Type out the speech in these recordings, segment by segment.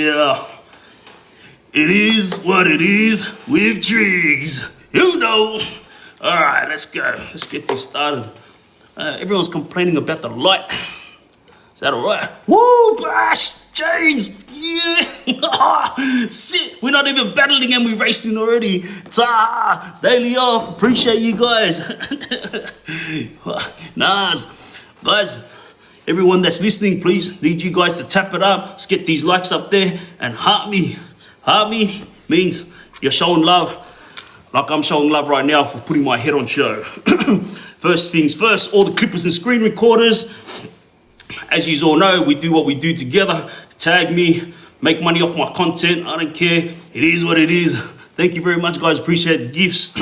Yeah, it is what it is with Triggz. You know. All right, let's go. Let's get this started. Everyone's complaining about the light. Is that all right? Woo, Bash, James, yeah. Sit. We're not even battling and we're racing already. Ta, daily off. Appreciate you guys. Nas, guys. Everyone that's listening, please, need you guys to tap it up. Let's get these likes up there and heart me. Heart me means you're showing love, like I'm showing love right now for putting my head on show. First things first, all the clippers and screen recorders. As you all know, we do what we do together. Tag me, make money off my content. I don't care. It is what it is. Thank you very much, guys. Appreciate the gifts.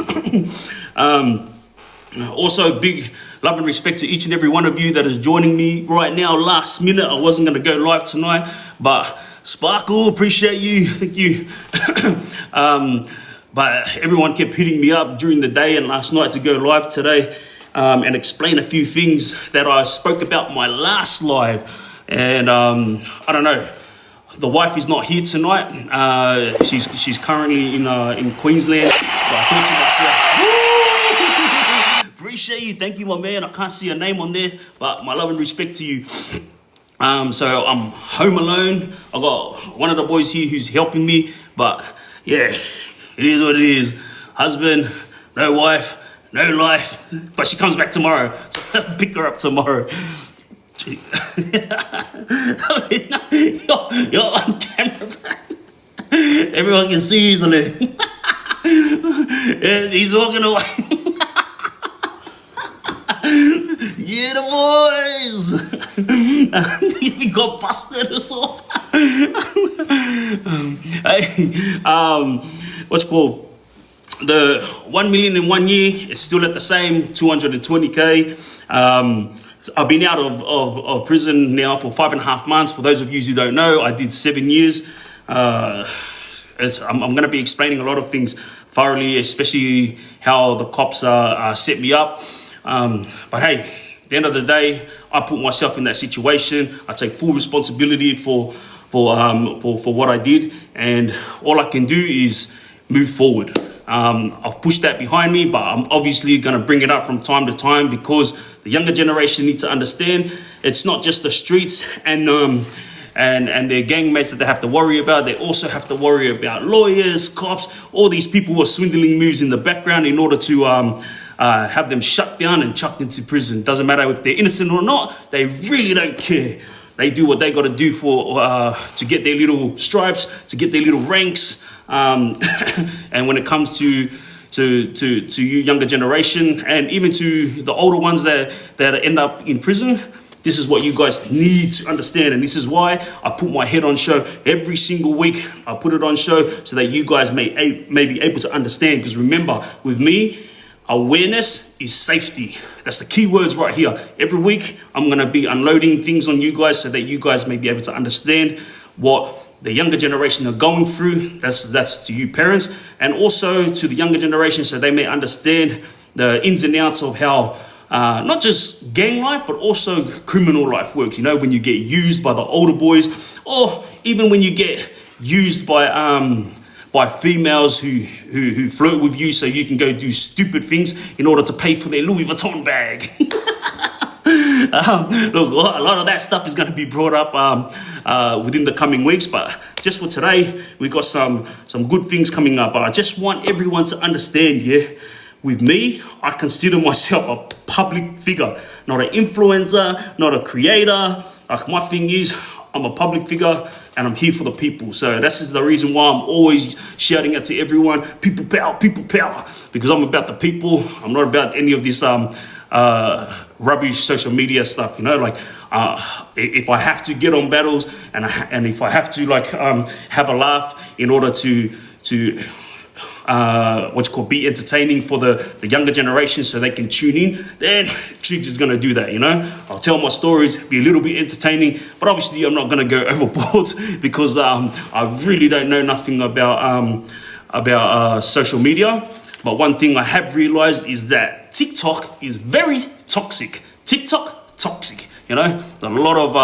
Also, big love and respect to each and every one of you that is joining me right now. Last minute, I wasn't going to go live tonight, but Sparkle, appreciate you. Thank you. But everyone kept hitting me up during the day and last night to go live today and explain a few things that I spoke about my last live. And I don't know. The wife is not here tonight. She's currently in Queensland. So I thought to myself, appreciate you. Thank you, my man. I can't see your name on there, but my love and respect to you. So I'm home alone. I got one of the boys here who's helping me, but yeah, it is what it is. Husband, no wife, no life, but she comes back tomorrow. So I'll pick her up tomorrow. You're on camera. Everyone can see easily. He's walking away. Yeah, the boys. We got busted or so. What's it called? The 1 million in 1 year is still at the same 220K. I've been out of prison now for 5.5 months. For those of you who don't know, I did 7 years. I'm going to be explaining a lot of things thoroughly, especially how the cops set me up. But hey, at the end of the day, I put myself in that situation. I take full responsibility for what I did, and all I can do is move forward. I've pushed that behind me, but I'm obviously going to bring it up from time to time because the younger generation need to understand it's not just the streets and their gang mates that they have to worry about. They also have to worry about lawyers, cops, all these people who are swindling moves in the background in order to have them shut down and chucked into prison. Doesn't matter if they're innocent or not. They really don't care. They do what they got to do to get their little stripes, to get their little ranks. And when it comes to you younger generation and even to the older ones that end up in prison, this is what you guys need to understand. And this is why I put my head on show every single week. I put it on show so that you guys may be able to understand. Because remember, with me, awareness is safety. That's the key words right here. Every week, I'm going to be unloading things on you guys so that you guys may be able to understand what the younger generation are going through. That's to you parents, and also to the younger generation so they may understand the ins and outs of how not just gang life, but also criminal life works. You know, when you get used by the older boys, or even when you get used by females who flirt with you so you can go do stupid things in order to pay for their Louis Vuitton bag. Look, a lot of that stuff is going to be brought up within the coming weeks, but just for today, we got some good things coming up. But I just want everyone to understand, with me, I consider myself a public figure, not an influencer, not a creator. Like, my thing is, I'm a public figure and I'm here for the people. So this is the reason why I'm always shouting out to everyone, people power, because I'm about the people. I'm not about any of this rubbish social media stuff, you know, like if I have to get on battles and if I have to have a laugh in order to be entertaining for the younger generation so they can tune in, then Triggz is going to do that, you know. I'll tell my stories, be a little bit entertaining, but obviously I'm not going to go overboard because I really don't know nothing about social media. But one thing I have realized is that TikTok is very toxic. TikTok, toxic, you know. A lot of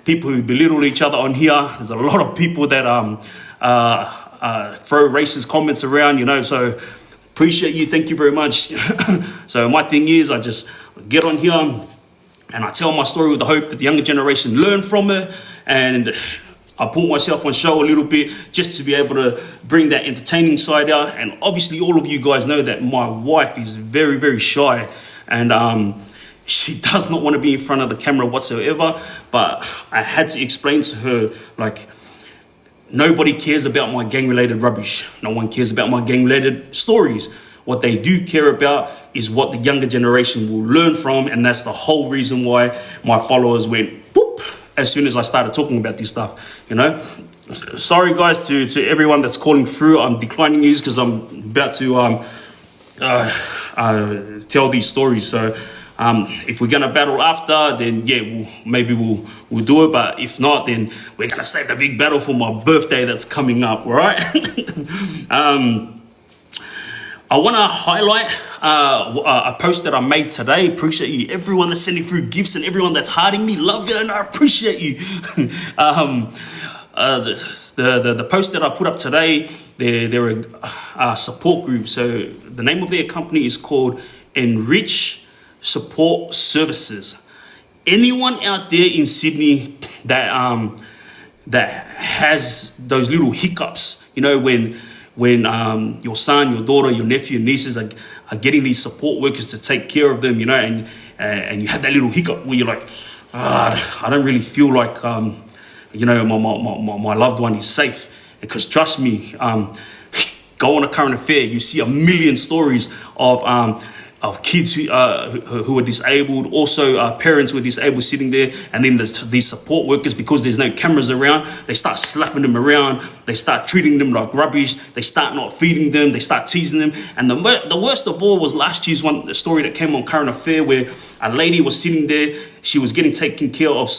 people who belittle each other on here. There's a lot of people that throw racist comments around, you know, so appreciate you. Thank you very much. So my thing is, I just get on here and I tell my story with the hope that the younger generation learn from it, and I put myself on show a little bit just to be able to bring that entertaining side out. And obviously all of you guys know that my wife is very, very shy, and she does not want to be in front of the camera whatsoever. But I had to explain to her, like, nobody cares about my gang-related rubbish. No one cares about my gang-related stories. What they do care about is what the younger generation will learn from, and that's the whole reason why my followers went whoop as soon as I started talking about this stuff, you know. Sorry guys to everyone that's calling through. I'm declining these because I'm about to tell these stories. So if we're gonna battle after, then yeah, we'll do it. But if not, then we're gonna save the big battle for my birthday that's coming up, all right? I want to highlight a post that I made today. Appreciate you, everyone that's sending through gifts and everyone that's hearting me. Love you, and I appreciate you. The post that I put up today, they're a support group. So the name of their company is called Enrich Support Services. Anyone out there in Sydney that has those little hiccups, you know, when your son, your daughter, your nephew, nieces are getting these support workers to take care of them, you know, and you have that little hiccup where you're like, I don't really feel like, you know, my loved one is safe. Because trust me, go on a current affair, you see a million stories of kids who are disabled, also parents who are disabled sitting there, and then there's these support workers, because there's no cameras around, they start slapping them around, they start treating them like rubbish, they start not feeding them, they start teasing them. And the worst of all was last year's the story that came on Current Affair, where a lady was sitting there, she was getting taken care of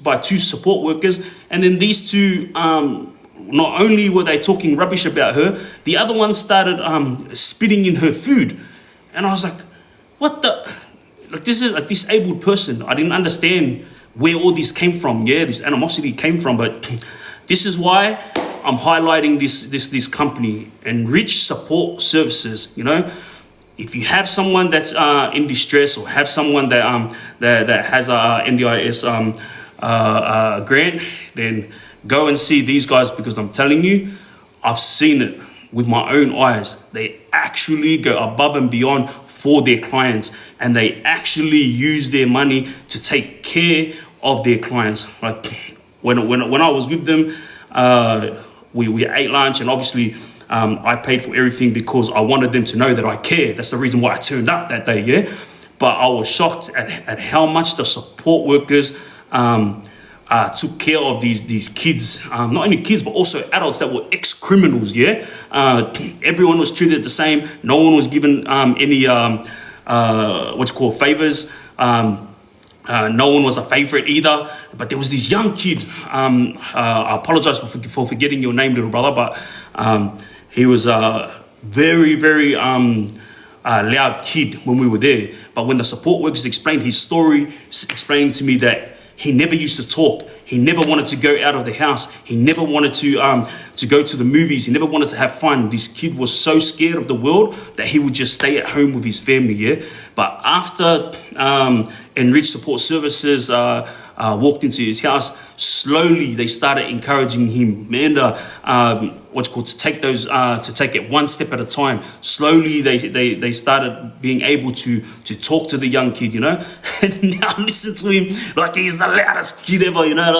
by two support workers, and then these two, not only were they talking rubbish about her, the other one started spitting in her food. And I was like, what the? Like, this is a disabled person. I didn't understand where all this came from. Yeah, this animosity came from. But this is why I'm highlighting this company, Enrich Support Services. You know, if you have someone that's in distress, or have someone that has a NDIS grant, then go and see these guys, because I'm telling you, I've seen it with my own eyes. They actually go above and beyond for their clients, and they actually use their money to take care of their clients. Like when I was with them, we ate lunch, and obviously I paid for everything because I wanted them to know that I care. That's the reason why I turned up that day, yeah. But I was shocked at how much the support workers took care of these kids, not only kids, but also adults that were ex-criminals, yeah? Everyone was treated the same. No one was given any, favors. No one was a favorite either. But there was this young kid, I apologize for forgetting your name, little brother, but he was a very, very loud kid when we were there. But when the support workers explained his story, explaining to me that he never used to talk. He never wanted to go out of the house. He never wanted to go to the movies. He never wanted to have fun. This kid was so scared of the world that he would just stay at home with his family, yeah? But after Enrich Support Services walked into his house, slowly they started encouraging him, man, to take it one step at a time. Slowly they started being able to talk to the young kid, you know. And now listen to him like he's the loudest kid ever, you know.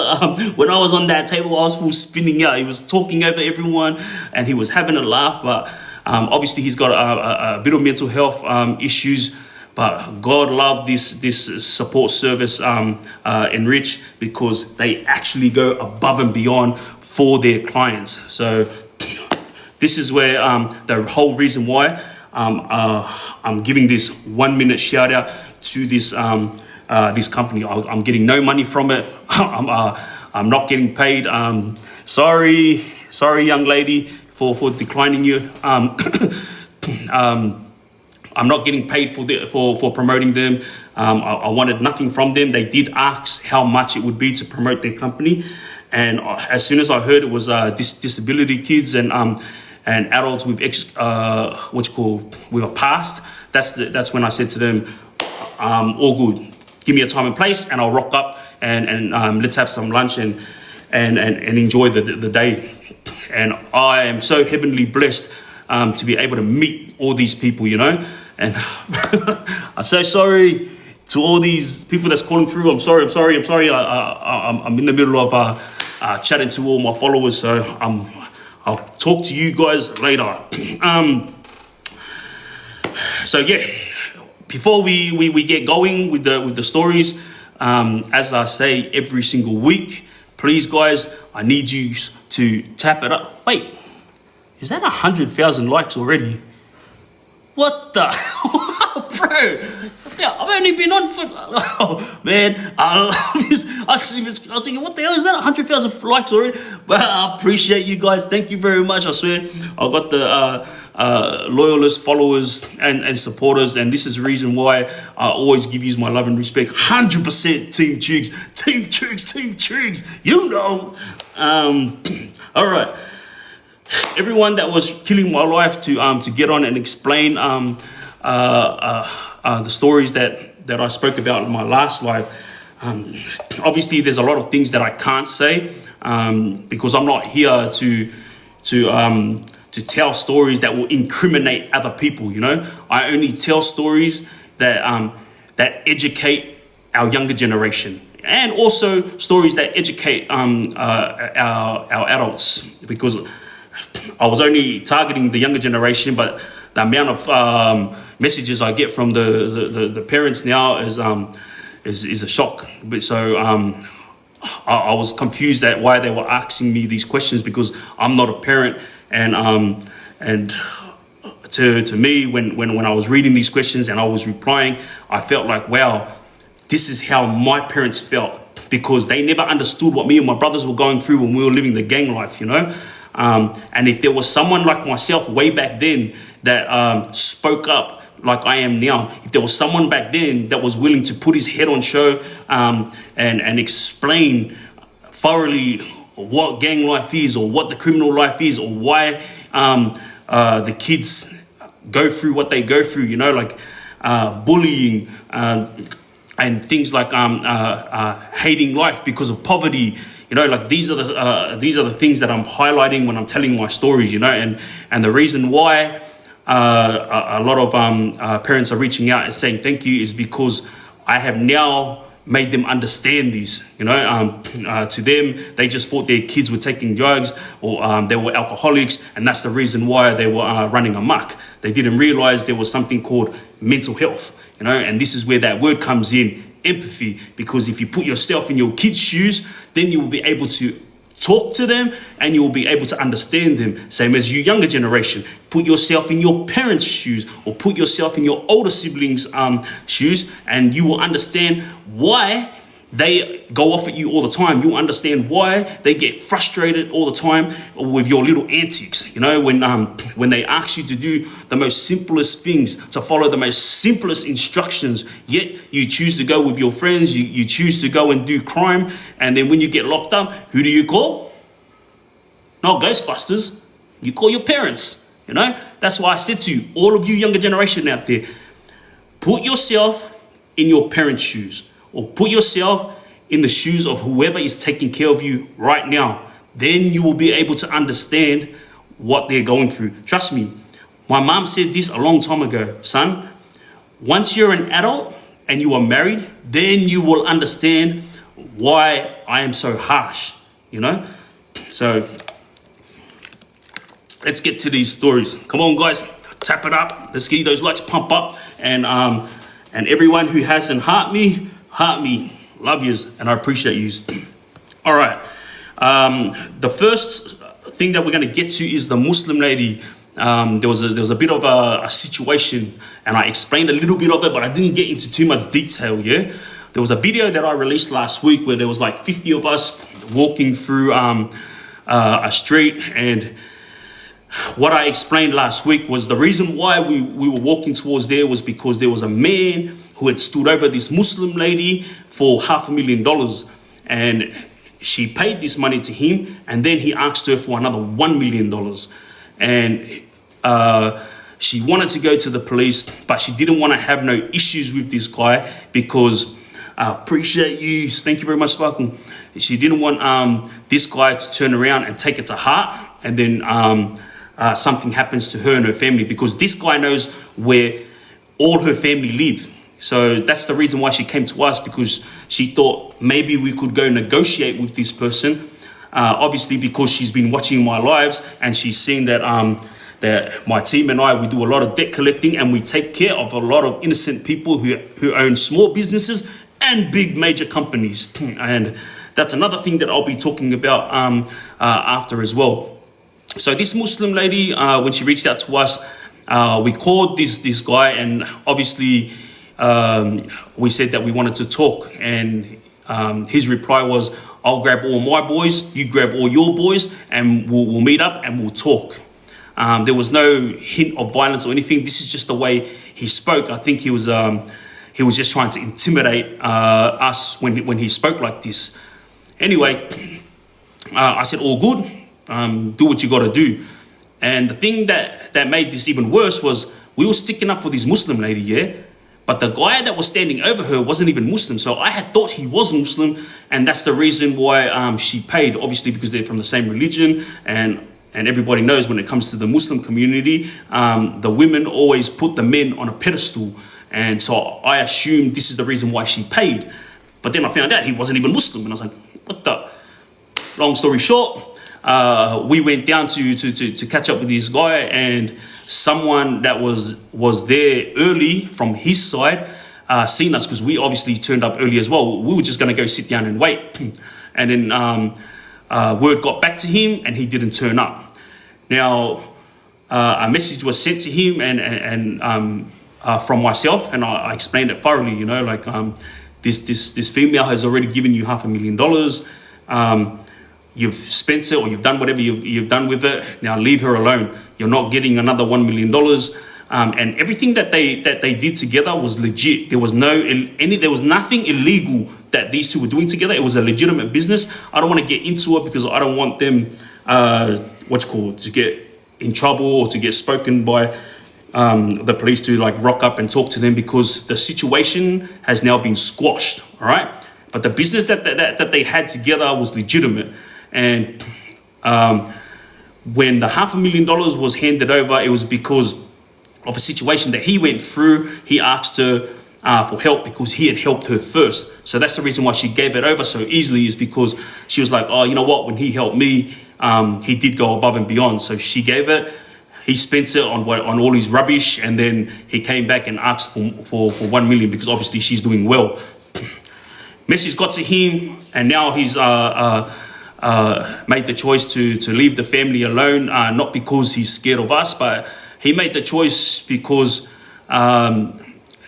When I was on that table, I was full spinning out. He was talking over everyone, and he was having a laugh. But obviously he's got a bit of mental health issues. But God loved this support service, Enrich, because they actually go above and beyond for their clients. So this is where the whole reason why I'm giving this 1 minute shout out to this company. I'm getting no money from it. I'm not getting paid. Sorry, young lady, for declining you. I'm not getting paid for promoting them. I wanted nothing from them. They did ask how much it would be to promote their company, and as soon as I heard it was disability kids and adults with with a past, that's when I said to them, all good. Give me a time and place, and I'll rock up and let's have some lunch and enjoy the day. And I am so heavenly blessed to be able to meet all these people, you know. And I'm so sorry to all these people that's calling through. I'm sorry. I'm in the middle of chatting to all my followers, so I'll talk to you guys later. So yeah, before we get going with the stories, as I say every single week, please guys, I need you to tap it up. Wait, is that 100,000 likes already? What the bro? I've only been on for, oh man, I love this. I was thinking, what the hell is that? 100,000 likes already? Well, I appreciate you guys. Thank you very much. I swear, I got the loyalists, followers, and supporters, and this is the reason why I always give you my love and respect. 100% Team Triggz, Team Triggz, Team Triggz. You know. All right. Everyone that was killing my life to get on and explain the stories that I spoke about in my last live. Obviously, there's a lot of things that I can't say because I'm not here to tell stories that will incriminate other people. You know, I only tell stories that that educate our younger generation, and also stories that educate our adults, because I was only targeting the younger generation, but the amount of messages I get from the parents now is a shock. But so I was confused at why they were asking me these questions, because I'm not a parent, and to me, when I was reading these questions and I was replying, I felt like, wow, this is how my parents felt, because they never understood what me and my brothers were going through when we were living the gang life, you know. And if there was someone like myself way back then that spoke up like I am now, if there was someone back then that was willing to put his head on show and explain thoroughly what gang life is, or what the criminal life is, or why the kids go through what they go through, you know, like bullying and things like hating life because of poverty. You know, like these are the things that I'm highlighting when I'm telling my stories, you know, and the reason why a lot of parents are reaching out and saying thank you is because I have now made them understand this. You know, to them, they just thought their kids were taking drugs, or they were alcoholics, and that's the reason why they were running amok. They didn't realize there was something called mental health, you know, and this is where that word comes in. Empathy, because if you put yourself in your kids' shoes, then you will be able to talk to them and you will be able to understand them. Same as you younger generation, put yourself in your parents' shoes, or put yourself in your older siblings' shoes, and you will understand why they go off at you all the time. You understand why they get frustrated all the time with your little antics. You know, when they ask you to do the most simplest things, to follow the most simplest instructions, yet you choose to go with your friends, you choose to go and do crime, and then when you get locked up, who do you call? Not Ghostbusters. You call your parents. You know, that's why I said to you, all of you younger generation out there, put yourself in your parents' shoes, or put yourself in the shoes of whoever is taking care of you right now. Then you will be able to understand what they're going through. Trust me, my mom said this a long time ago, son, once you're an adult and you are married, then you will understand why I am so harsh, you know? So let's get to these stories. Come on, guys, tap it up. Let's get those likes pump up. And everyone who hasn't heart me, love yous, and I appreciate yous. All right. The first thing that we're going to get to is the Muslim lady. There was a bit of a situation, and I explained a little bit of it, but I didn't get into too much detail. Yeah, there was a video that I released last week where there was like 50 of us walking through a street, and what I explained last week was the reason why we were walking towards there was because there was a man who had stood over this Muslim lady for $500,000, and she paid this money to him, and then he asked her for another $1 million. And she wanted to go to the police, but she didn't want to have no issues with this guy because I appreciate you. Thank you very much, Sparkle. She didn't want this guy to turn around and take it to heart, and then something happens to her and her family, because this guy knows where all her family live. So that's the reason why she came to us, because she thought maybe we could go negotiate with this person. Obviously, because she's been watching my lives and she's seen that that my team and I, we do a lot of debt collecting, and we take care of a lot of innocent people who own small businesses and big major companies. And that's another thing that I'll be talking about after as well. So this Muslim lady, when she reached out to us, we called this guy, and obviously we said that we wanted to talk, and his reply was, I'll grab all my boys, you grab all your boys, and we'll meet up and we'll talk. There was no hint of violence or anything. This is just the way he spoke. I think he was just trying to intimidate us when he spoke like this. Anyway, I said, all good, do what you got to do. And the thing that made this even worse was we were sticking up for this Muslim lady, yeah? But the guy that was standing over her wasn't even Muslim. So I had thought he was Muslim, and that's the reason why she paid, obviously because they're from the same religion, and everybody knows when it comes to the Muslim community, the women always put the men on a pedestal. And so I assumed this is the reason why she paid. But then I found out he wasn't even Muslim, and I was like, what the? Long story short, we went down to catch up with this guy, and someone that was there early from his side seen us, because we obviously turned up early as well. We were just going to go sit down and wait. And then word got back to him, and he didn't turn up. Now, a message was sent to him and from myself, and I explained it thoroughly, you know, like this female has already given you $500,000. You've spent it, or you've done whatever you've done with it. Now leave her alone. You're not getting another $1 million. And everything that they did together was legit. There was nothing illegal that these two were doing together. It was a legitimate business. I don't want to get into it because I don't want them to get in trouble or to get spoken by the police to like rock up and talk to them, because the situation has now been squashed. All right. But the business that they had together was legitimate. And when the $500,000 was handed over, it was because of a situation that he went through. He asked her for help because he had helped her first. So that's the reason why she gave it over so easily, is because she was like, oh, you know what? When he helped me, he did go above and beyond. So she gave it. He spent it on all his rubbish, and then he came back and asked for $1 million, because obviously she's doing well. Message got to him, and now he's made the choice to leave the family alone, not because he's scared of us, but he made the choice because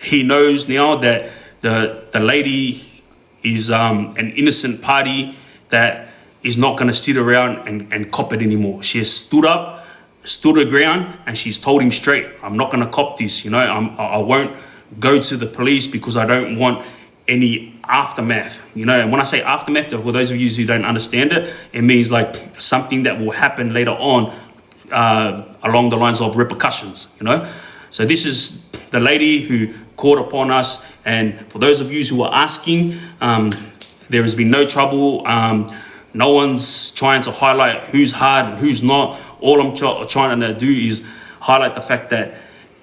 he knows now that the lady is an innocent party that is not going to sit around and cop it anymore. She has stood up, stood her ground, and she's told him straight, I'm not going to cop this. You know, I won't go to the police because I don't want any aftermath, you know. And when I say aftermath, for those of you who don't understand it, it means like something that will happen later on along the lines of repercussions, you know. So this is the lady who called upon us, and for those of you who are asking, there has been no trouble. No one's trying to highlight who's hard and who's not. All I'm trying to do is highlight the fact that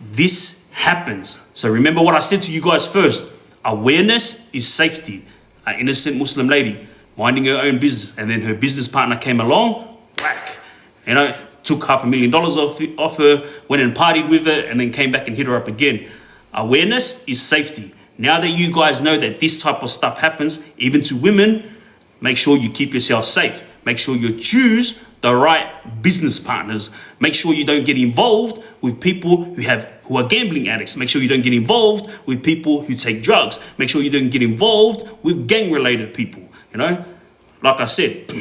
this happens. So remember what I said to you guys first. Awareness is safety. An innocent Muslim lady minding her own business, and then her business partner came along, whack, you know, took $500,000 off her, went and partied with her, and then came back and hit her up again. Awareness is safety. Now that you guys know that this type of stuff happens, even to women, make sure you keep yourself safe. Make sure you choose the right business partners. Make sure you don't get involved with people who are gambling addicts. Make sure you don't get involved with people who take drugs. Make sure you don't get involved with gang-related people. You know, like I said,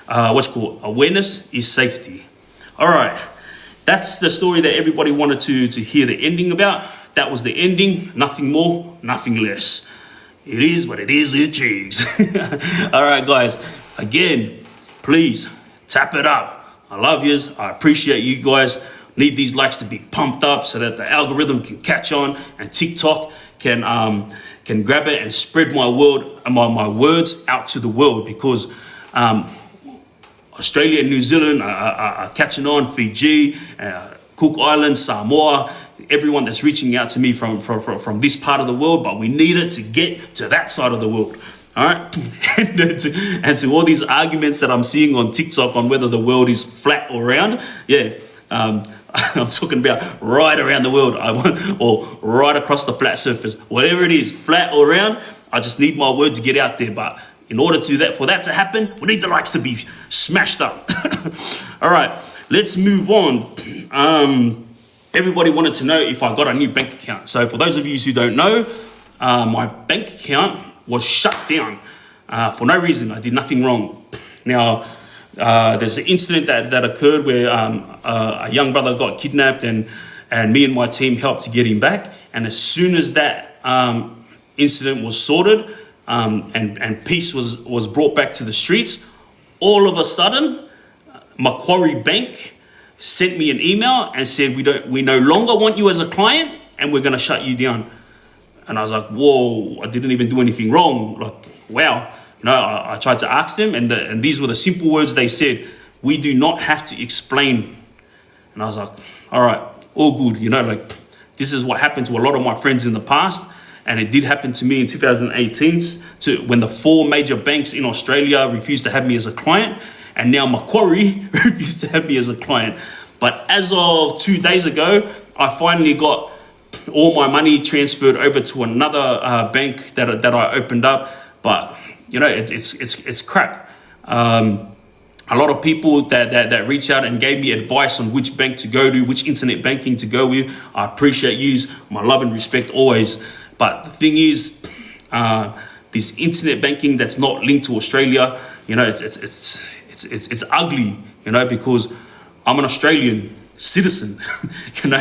awareness is safety. All right. That's the story that everybody wanted to hear the ending about. That was the ending. Nothing more, nothing less. It is what it is with Triggz. All right, guys. Again, please tap it up. I love yous. I appreciate you guys. Need these likes to be pumped up so that the algorithm can catch on and TikTok can grab it and spread my words out to the world, because Australia and New Zealand are catching on, Fiji, Cook Islands, Samoa, everyone that's reaching out to me from this part of the world, but we need it to get to that side of the world. All right. and to all these arguments that I'm seeing on TikTok on whether the world is flat or round. Yeah. I'm talking about right around the world, or right across the flat surface, whatever it is, flat or round. I just need my word to get out there. But in order for that to happen, we need the likes to be smashed up. All right, let's move on. Everybody wanted to know if I got a new bank account. So for those of you who don't know, my bank account was shut down for no reason. I did nothing wrong. Now, there's an incident that occurred where a young brother got kidnapped, and me and my team helped to get him back. And as soon as that incident was sorted and peace was brought back to the streets, all of a sudden, Macquarie Bank sent me an email and said, we no longer want you as a client, and we're going to shut you down. And I was like, whoa, I didn't even do anything wrong. Like, wow. You know, I tried to ask them, and these were the simple words they said: we do not have to explain. And I was like, all right, all good. You know, like, this is what happened to a lot of my friends in the past, and it did happen to me in 2018 when the 4 major banks in Australia refused to have me as a client, and now Macquarie refused to have me as a client. But as of 2 days ago, I finally got all my money transferred over to another bank that I opened up. But you know, it's crap. A lot of people that reach out and gave me advice on which bank to go to, which internet banking to go with. I appreciate you, my love and respect always. But the thing is, this internet banking that's not linked to Australia, you know, it's ugly, you know, because I'm an Australian citizen, you know,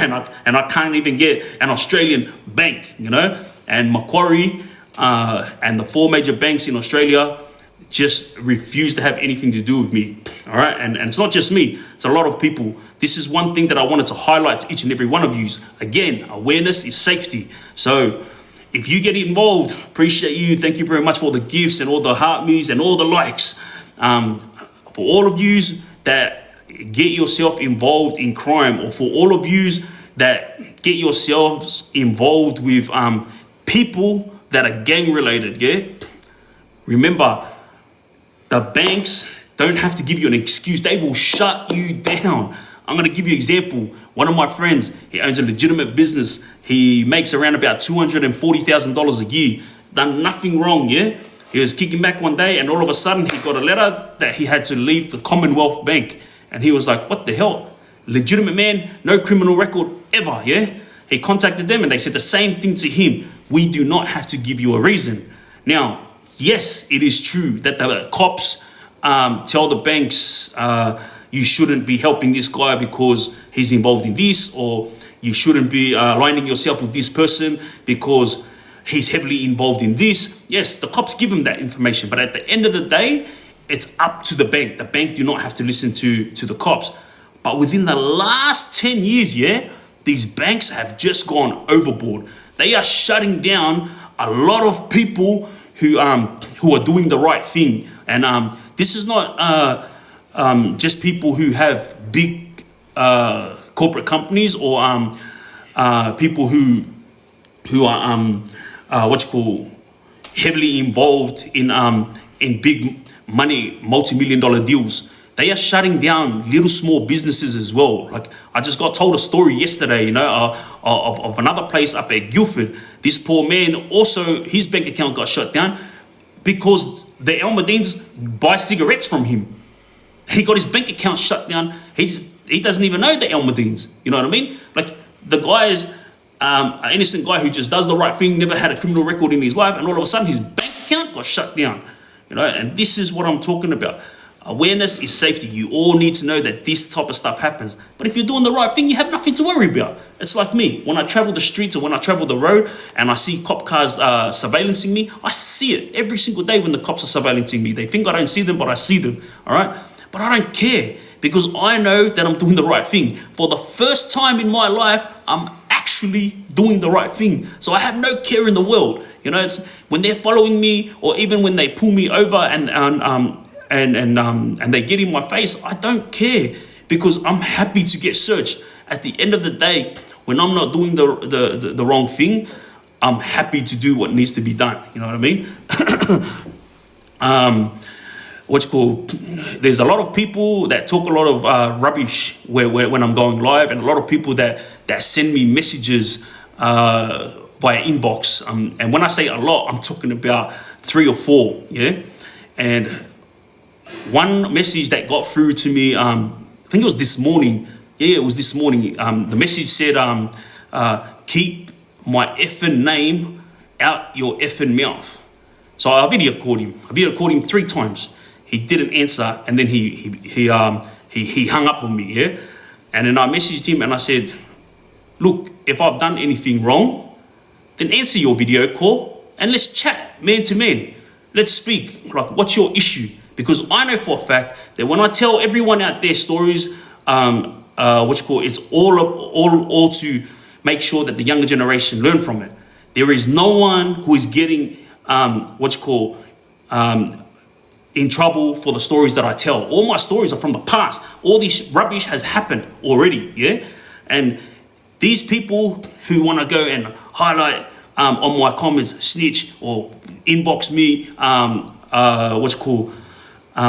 and I can't even get an Australian bank, you know, and Macquarie and the 4 major banks in Australia just refuse to have anything to do with me. All right. And it's not just me. It's a lot of people. This is one thing that I wanted to highlight to each and every one of you. Again, awareness is safety. So if you get involved, appreciate you. Thank you very much for all the gifts and all the heart me's and all the likes. For all of you that get yourself involved in crime, or for all of you that get yourselves involved with people that are gang related, yeah? Remember, the banks don't have to give you an excuse. They will shut you down. I'm going to give you an example. One of my friends, he owns a legitimate business. He makes around about $240,000 a year. Done nothing wrong, yeah? He was kicking back one day, and all of a sudden he got a letter that he had to leave the Commonwealth Bank. And he was like, what the hell? Legitimate man, no criminal record ever, yeah? He contacted them and they said the same thing to him. We do not have to give you a reason. Now, yes, it is true that the cops tell the banks you shouldn't be helping this guy because he's involved in this, or you shouldn't be aligning yourself with this person because he's heavily involved in this. Yes, the cops give him that information, but at the end of the day, it's up to the bank. The bank do not have to listen to the cops. But within the last 10 years, yeah, these banks have just gone overboard. They are shutting down a lot of people who are doing the right thing. And this is not just people who have big corporate companies, or people who are heavily involved in big money, multi-million-dollar deals. They are shutting down little small businesses as well. Like, I just got told a story yesterday, you know, of another place up at Guildford. This poor man, also his bank account got shut down because the Almadines buy cigarettes from him. He got his bank account shut down. He doesn't even know the Almadines. You know what I mean? Like, the guy is an innocent guy who just does the right thing, never had a criminal record in his life, and all of a sudden his bank account got shut down. You know, and this is what I'm talking about. Awareness is safety. You all need to know that this type of stuff happens. But if you're doing the right thing, you have nothing to worry about. It's like me. When I travel the streets or when I travel the road and I see cop cars surveillancing me, I see it every single day when the cops are surveillancing me. They think I don't see them, but I see them. All right? But I don't care because I know that I'm doing the right thing. For the first time in my life, I'm actually doing the right thing. So I have no care in the world. You know, it's when they're following me or even when they pull me over and they get in my face, I don't care because I'm happy to get searched. At the end of the day, when I'm not doing the wrong thing, I'm happy to do what needs to be done. You know what I mean? There's a lot of people that talk a lot of rubbish when I'm going live, and a lot of people that send me messages via inbox. And when I say a lot, I'm talking about 3 or 4, yeah? And one message that got through to me, I think it was this morning. Yeah, it was this morning. The message said, keep my effing name out your effing mouth. So I video called him. 3 times. He didn't answer, and then he hung up on me, yeah? And then I messaged him and I said, look, if I've done anything wrong, then answer your video call and let's chat man to man. Let's speak. Like, what's your issue? Because I know for a fact that when I tell everyone out there stories, it's all to make sure that the younger generation learn from it. There is no one who is getting in trouble for the stories that I tell. All my stories are from the past. All this rubbish has happened already, yeah? And these people who want to go and highlight on my comments, snitch, or inbox me,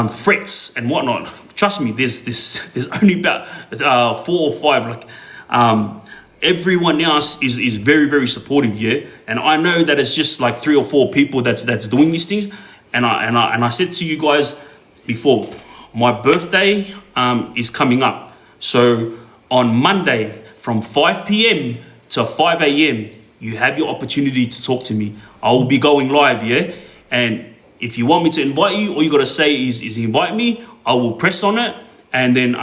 threats and whatnot. Trust me, there's only about 4 or 5. Like, everyone else is very, very supportive, yeah. And I know that it's just like 3 or 4 people that's doing these things. And I said to you guys before, my birthday is coming up. So on Monday from 5 p.m. to 5 a.m. you have your opportunity to talk to me. I will be going live, yeah. And if you want me to invite you, all you gotta say is invite me. I will press on it, and then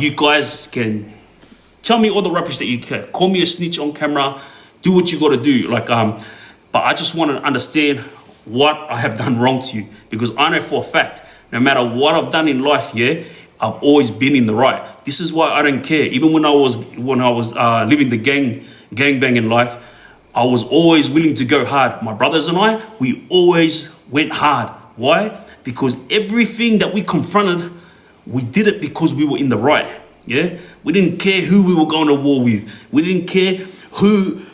you guys can tell me all the rubbish that you can. Call me a snitch on camera. Do what you gotta do. Like, but I just want to understand what I have done wrong to you, because I know for a fact, no matter what I've done in life, yeah, I've always been in the right. This is why I don't care. Even when I was living the gangbanging life, I was always willing to go hard. My brothers and I, we always went hard. Why? Because everything that we confronted, we did it because we were in the right. Yeah, we didn't care who we were going to war with. We didn't care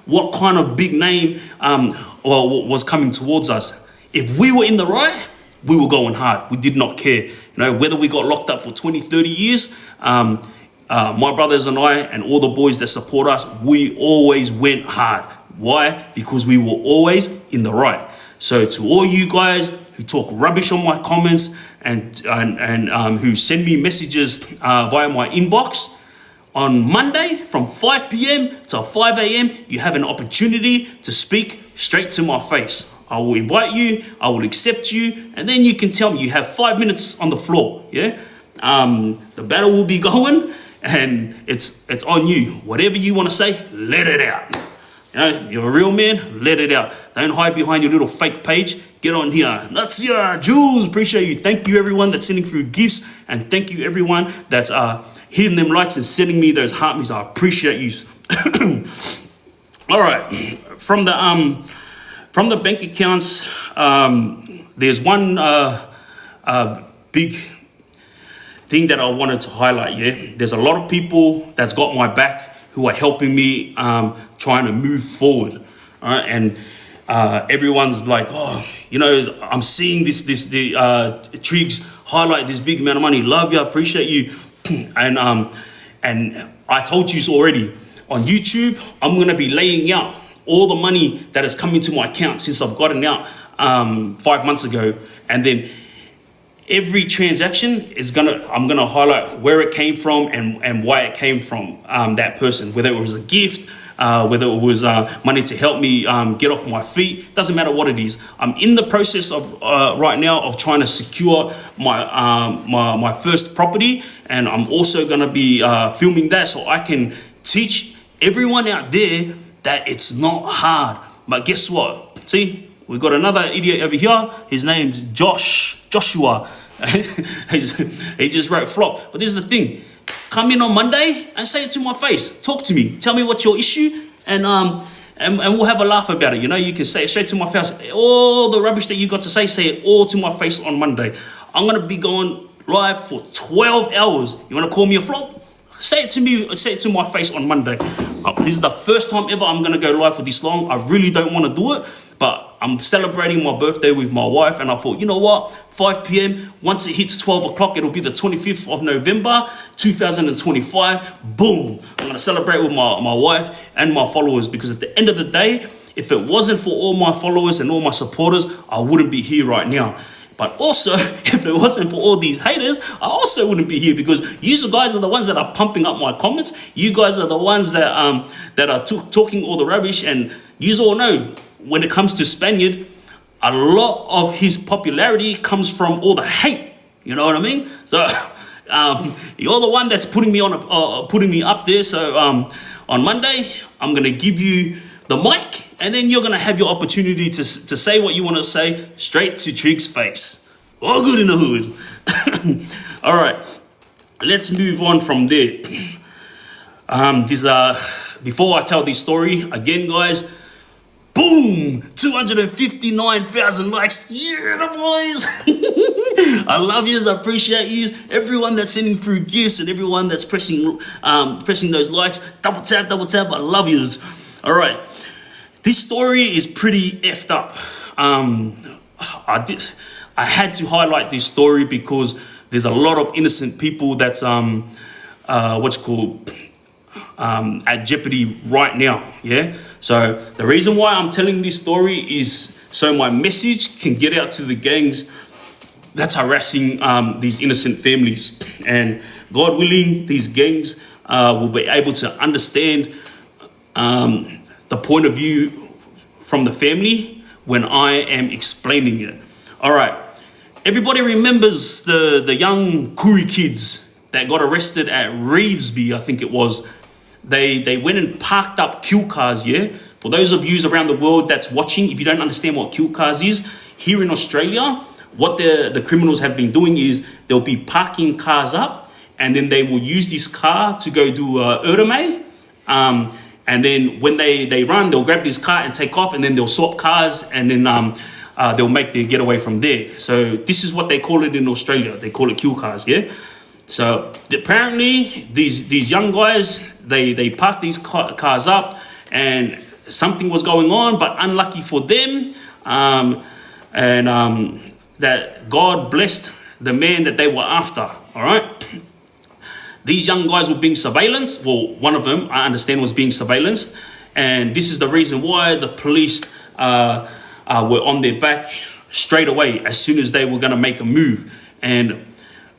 what kind of big name was coming towards us. If we were in the right, we were going hard. We did not care. You know, whether we got locked up for 20, 30 years, my brothers and I and all the boys that support us, we always went hard. Why? Because we were always in the right. So to all you guys who talk rubbish on my comments and who send me messages via my inbox, on Monday from 5 p.m. to 5 a.m. you have an opportunity to speak straight to my face. I will invite you, I will accept you, and then you can tell me. You have 5 minutes on the floor, yeah? The battle will be going, and it's on you. Whatever you want to say, let it out. You know, you're a real man, let it out. Don't hide behind your little fake page. Get on here. That's Jules. Appreciate you. Thank you, everyone that's sending through gifts, and thank you, everyone that's hitting them likes and sending me those heart me's. I appreciate you. All right, from the bank accounts, there's one big thing that I wanted to highlight. Yeah, there's a lot of people that's got my back who are helping me trying to move forward. All right, and everyone's like, oh, you know, I'm seeing the Triggz highlight this big amount of money. Love you, appreciate you. And I told you so already. On YouTube, I'm going to be laying out all the money that has come into my account since I've gotten out 5 months ago. And then every transaction I'm gonna highlight where it came from and why it came from that person, whether it was a gift, whether it was money to help me get off my feet. Doesn't matter what it is. I'm in the process of right now of trying to secure my first property, and I'm also going to be filming that so I can teach everyone out there that it's not hard. But guess what? See, we got another idiot over here. His name's Joshua. He just wrote flop. But this is the thing. Come in on Monday and say it to my face. Talk to me. Tell me what's your issue, and we'll have a laugh about it. You know, you can say it straight to my face. All the rubbish that you got to say it all to my face on Monday. I'm gonna be going live for 12 hours. You wanna call me a flop? Say it to me. Say it to my face on Monday. This is the first time ever I'm gonna go live for this long. I really don't want to do it, but I'm celebrating my birthday with my wife, and I thought, you know what, 5 p.m, once it hits 12 o'clock, it'll be the 25th of November, 2025, boom, I'm going to celebrate with my wife and my followers, because at the end of the day, if it wasn't for all my followers and all my supporters, I wouldn't be here right now. But also, if it wasn't for all these haters, I also wouldn't be here, because you guys are the ones that are pumping up my comments. You guys are the ones that are talking all the rubbish, and you all know, when it comes to Spaniard, a lot of his popularity comes from all the hate. You know what I mean? So you're the one that's putting me up there. So on Monday, I'm gonna give you the mic, and then you're gonna have your opportunity to say what you want to say straight to Triggz' face. All good in the hood. All right, let's move on from there. Before I tell this story again, guys. Boom! 259,000 likes. Yeah, the boys. I love yous. I appreciate yous. Everyone that's sending through gifts and everyone that's pressing those likes. Double tap. I love yous. All right. This story is pretty effed up. I had to highlight this story because there's a lot of innocent people that's at jeopardy right now. Yeah. So the reason why I'm telling this story is so my message can get out to the gangs that's harassing these innocent families, and God willing, these gangs will be able to understand the point of view from the family when I am explaining it. All right. Everybody remembers the young Koori kids that got arrested at Revesby, I think it was. They went and parked up kill cars, yeah? For those of you around the world that's watching, if you don't understand what kill cars is, here in Australia, what the criminals have been doing is they'll be parking cars up, and then they will use this car to go do Erdeme. And then when they run, they'll grab this car and take off, and then they'll swap cars, and then they'll make their getaway from there. So this is what they call it in Australia. They call it kill cars, yeah? So apparently these young guys, they parked these cars up, and something was going on, but unlucky for them, that God blessed the man that they were after. All right. These young guys were being surveillanced. Well, one of them, I understand, was being surveillanced, and this is the reason why the police were on their back straight away as soon as they were going to make a move. And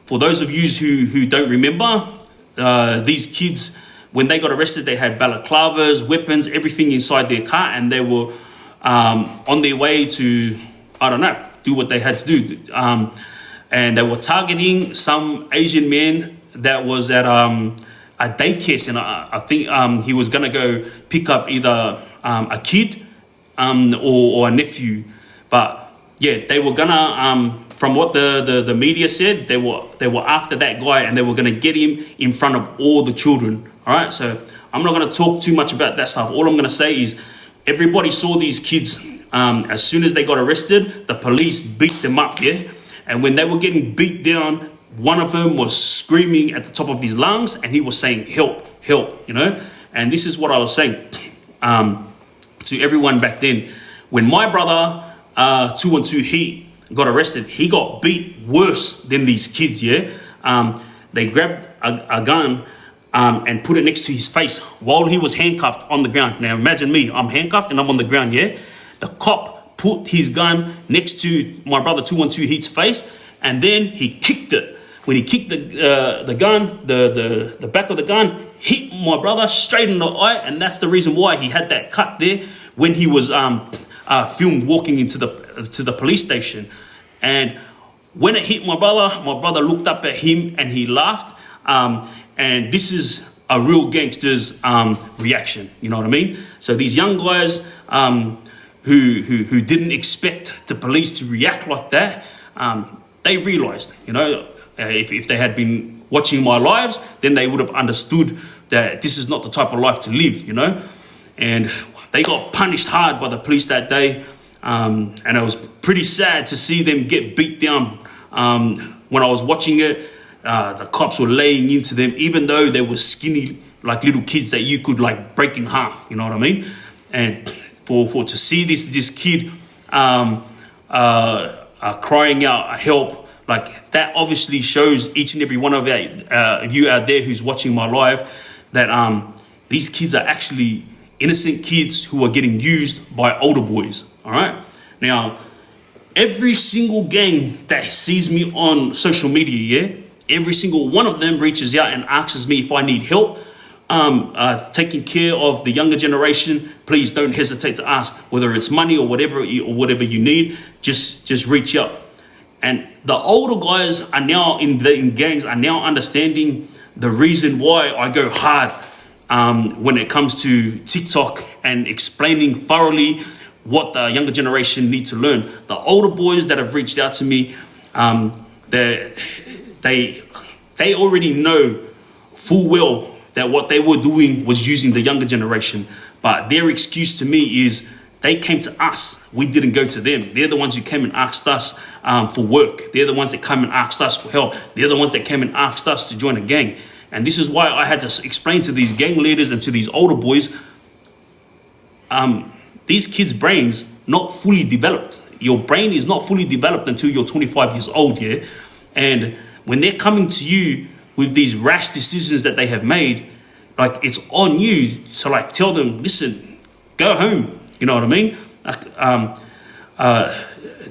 for those of you who don't remember, these kids, when they got arrested, they had balaclavas, weapons, everything inside their car, and they were on their way to, I don't know, do what they had to do. And they were targeting some Asian man that was at a daycare center. I think he was going to go pick up either a kid or a nephew. But yeah, they were going to... From what the media said, they were after that guy, and they were going to get him in front of all the children. All right, so I'm not going to talk too much about that stuff. All I'm going to say is everybody saw these kids. As soon as they got arrested, the police beat them up, yeah? And when they were getting beat down, one of them was screaming at the top of his lungs, and he was saying, help, help, you know? And this is what I was saying to everyone back then. When my brother, 212 Heat, got arrested, he got beat worse than these kids, yeah? They grabbed a gun and put it next to his face while he was handcuffed on the ground. Now imagine me, I'm handcuffed and I'm on the ground, yeah? The cop put his gun next to my brother 212 Heat's face, and then he kicked it. when he kicked the gun, the back of the gun hit my brother straight in the eye, and that's the reason why he had that cut there when he was filmed walking into the police station. And when it hit my brother looked up at him and he laughed. And this is a real gangster's reaction. You know what I mean? So these young guys who didn't expect the police to react like that, they realized, you know, if they had been watching my lives, then they would have understood that this is not the type of life to live, you know. And they got punished hard by the police that day. And it was pretty sad to see them get beat down. When I was watching it, the cops were laying into them, even though they were skinny, like little kids that you could like break in half, you know what I mean? And for to see this kid crying out help, like that obviously shows each and every one of you out there who's watching my live that these kids are actually innocent kids who are getting used by older boys. All right. Now, every single gang that sees me on social media, yeah, every single one of them reaches out and asks me if I need help taking care of the younger generation. Please don't hesitate to ask, whether it's money or whatever you need. Just reach out. And the older guys are now in gangs are now understanding the reason why I go hard when it comes to TikTok and explaining thoroughly what the younger generation need to learn. The older boys that have reached out to me, they already know full well that what they were doing was using the younger generation. But their excuse to me is they came to us. We didn't go to them. They're the ones who came and asked us for work. They're the ones that came and asked us for help. They're the ones that came and asked us to join a gang. And this is why I had to explain to these gang leaders and to these older boys, these kids' brains not fully developed. Your brain is not fully developed until you're 25 years old, yeah? And when they're coming to you with these rash decisions that they have made, like, it's on you to like tell them, listen, go home. You know what I mean?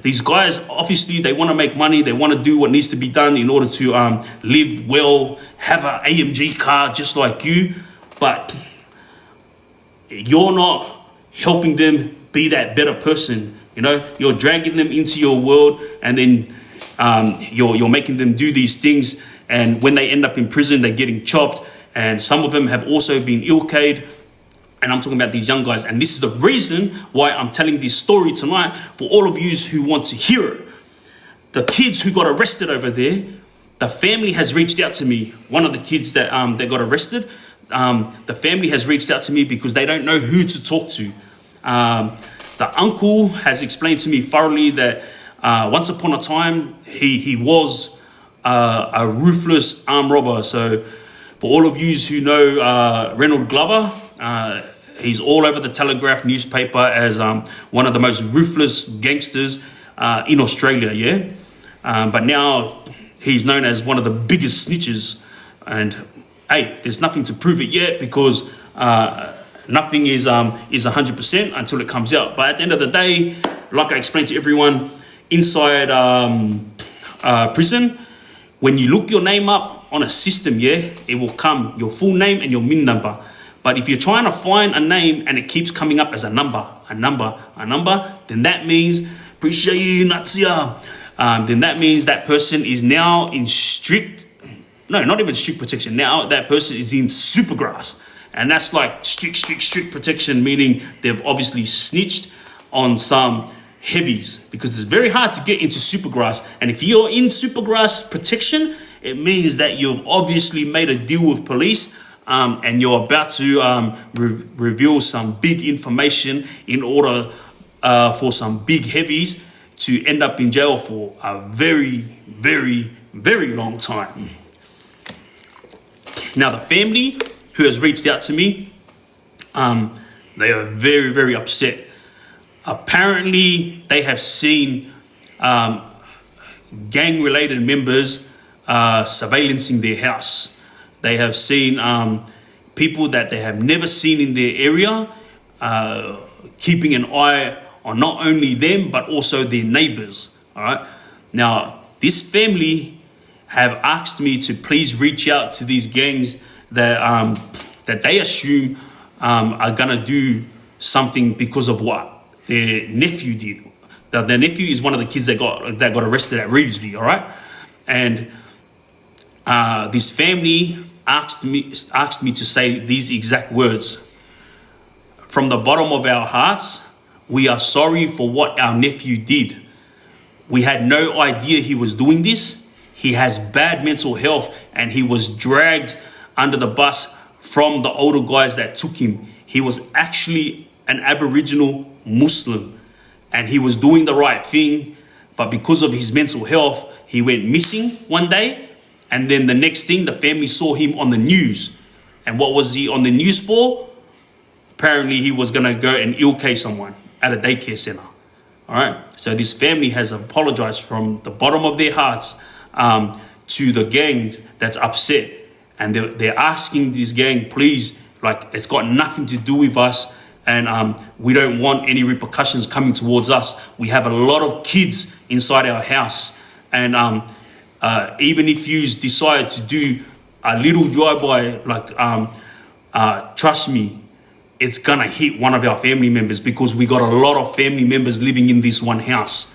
These guys, obviously, they want to make money. They want to do what needs to be done in order to live well, have an AMG car just like you. But you're not helping them be that better person. You know, you're dragging them into your world, and then you're making them do these things. And when they end up in prison, they're getting chopped. And some of them have also been ill-caed. And I'm talking about these young guys. And this is the reason why I'm telling this story tonight for all of you who want to hear it. The kids who got arrested over there, the family has reached out to me. One of the kids that got arrested, the family has reached out to me because they don't know who to talk to. The uncle has explained to me thoroughly that once upon a time, he was a ruthless armed robber. So for all of you who know Reynold Glover, he's all over the Telegraph newspaper as one of the most ruthless gangsters in Australia, yeah? But now he's known as one of the biggest snitches. And hey, there's nothing to prove it yet because nothing is 100% until it comes out. But at the end of the day, like I explained to everyone, inside prison, when you look your name up on a system, yeah, it will come your full name and your MIN number. But if you're trying to find a name and it keeps coming up as a number, then that means, appreciate you, Natsia. Then that means that person is now in not even strict protection. Now that person is in supergrass. And that's like strict protection, meaning they've obviously snitched on some heavies, because it's very hard to get into supergrass. And if you're in supergrass protection, it means that you've obviously made a deal with police, and you're about to reveal some big information in order for some big heavies to end up in jail for a very, very, very long time. Now, the family who has reached out to me, they are very, very upset. Apparently, they have seen gang-related members surveillancing their house. They have seen people that they have never seen in their area keeping an eye on not only them, but also their neighbors. All right. Now, this family have asked me to please reach out to these gangs that they assume are gonna do something because of what their nephew did. Their nephew is one of the kids that got arrested at Reevesby, all right? And this family asked me to say these exact words. From the bottom of our hearts, we are sorry for what our nephew did. We had no idea he was doing this. He has bad mental health and he was dragged under the bus from the older guys that took him. He was actually an Aboriginal Muslim and he was doing the right thing, but because of his mental health, he went missing one day, and then the next thing, the family saw him on the news. And what was he on the news for? Apparently he was gonna go and ill-case someone at a daycare center. All right, so this family has apologized from the bottom of their hearts to the gang that's upset, and they're asking this gang, please, like, it's got nothing to do with us, and we don't want any repercussions coming towards us. We have a lot of kids inside our house, and even if you decide to do a little drive-by, like, trust me, it's gonna hit one of our family members, because we got a lot of family members living in this one house.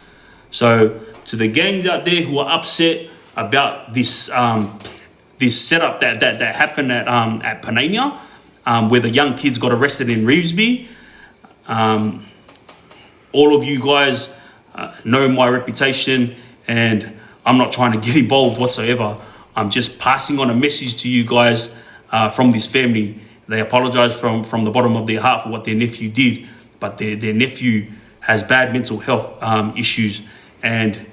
So to the gangs out there who are upset about this this setup that happened at Panania, where the young kids got arrested in Reevesby, all of you guys know my reputation, and I'm not trying to get involved whatsoever. I'm just passing on a message to you guys from this family. They apologize from the bottom of their heart for what their nephew did, but their nephew has bad mental health issues, and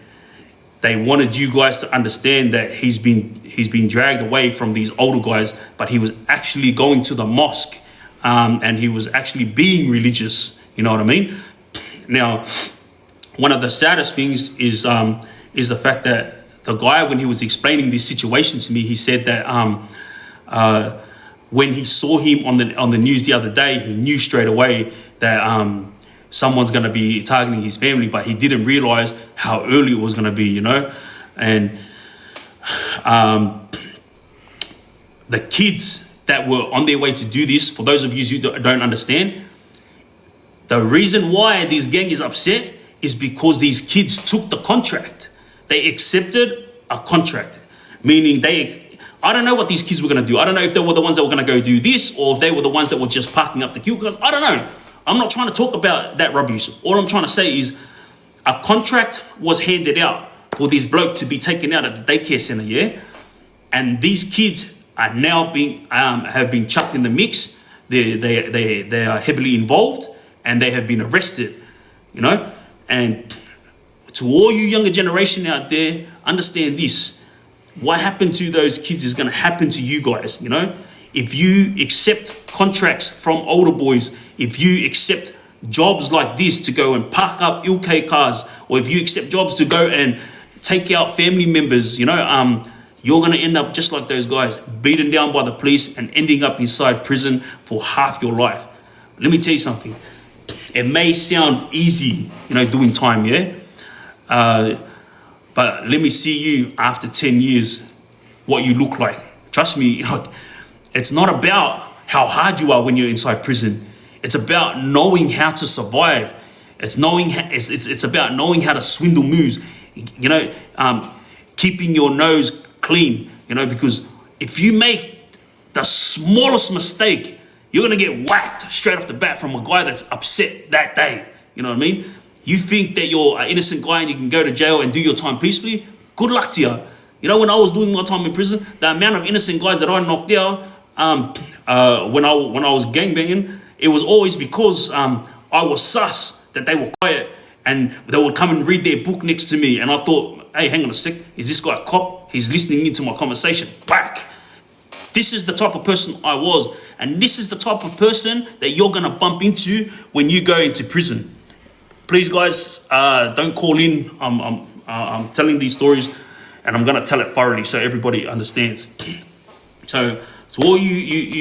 they wanted you guys to understand that he's been dragged away from these older guys, but he was actually going to the mosque, and he was actually being religious. You know what I mean? Now, one of the saddest things is the fact that the guy, when he was explaining this situation to me, he said that when he saw him on the news the other day, he knew straight away that someone's going to be targeting his family, but he didn't realize how early it was going to be, you know. And the kids that were on their way to do this, for those of you who don't understand, the reason why this gang is upset is because these kids took the contract. They accepted a contract, meaning I don't know what these kids were going to do. I don't know if they were the ones that were going to go do this, or if they were the ones that were just parking up the queue cars. I don't know. I'm not trying to talk about that rubbish. All I'm trying to say is a contract was handed out for this bloke to be taken out at the daycare center, yeah? And these kids are now have been chucked in the mix. They are heavily involved, and they have been arrested, you know? And to all you younger generation out there, understand this. What happened to those kids is going to happen to you guys, you know? If you accept contracts from older boys, if you accept jobs like this to go and park up UK cars, or if you accept jobs to go and take out family members, you know, you're going to end up just like those guys, beaten down by the police and ending up inside prison for half your life. Let me tell you something. It may sound easy, you know, doing time, yeah? But let me see you after 10 years, what you look like. Trust me, it's not about how hard you are when you're inside prison. It's about knowing how to survive. It's about knowing how to swindle moves. You know, keeping your nose clean. You know, because if you make the smallest mistake, you're gonna get whacked straight off the bat from a guy that's upset that day. You know what I mean? You think that you're an innocent guy and you can go to jail and do your time peacefully? Good luck to you. You know, when I was doing my time in prison, the amount of innocent guys that I knocked out when I was gangbanging, it was always because I was sus that they were quiet and they would come and read their book next to me. And I thought, hey, hang on a sec, is this guy a cop? He's listening into my conversation. Back. This is the type of person I was. And this is the type of person that you're going to bump into when you go into prison. Please, guys, don't call in. I'm telling these stories, and I'm going to tell it thoroughly so everybody understands. So to all you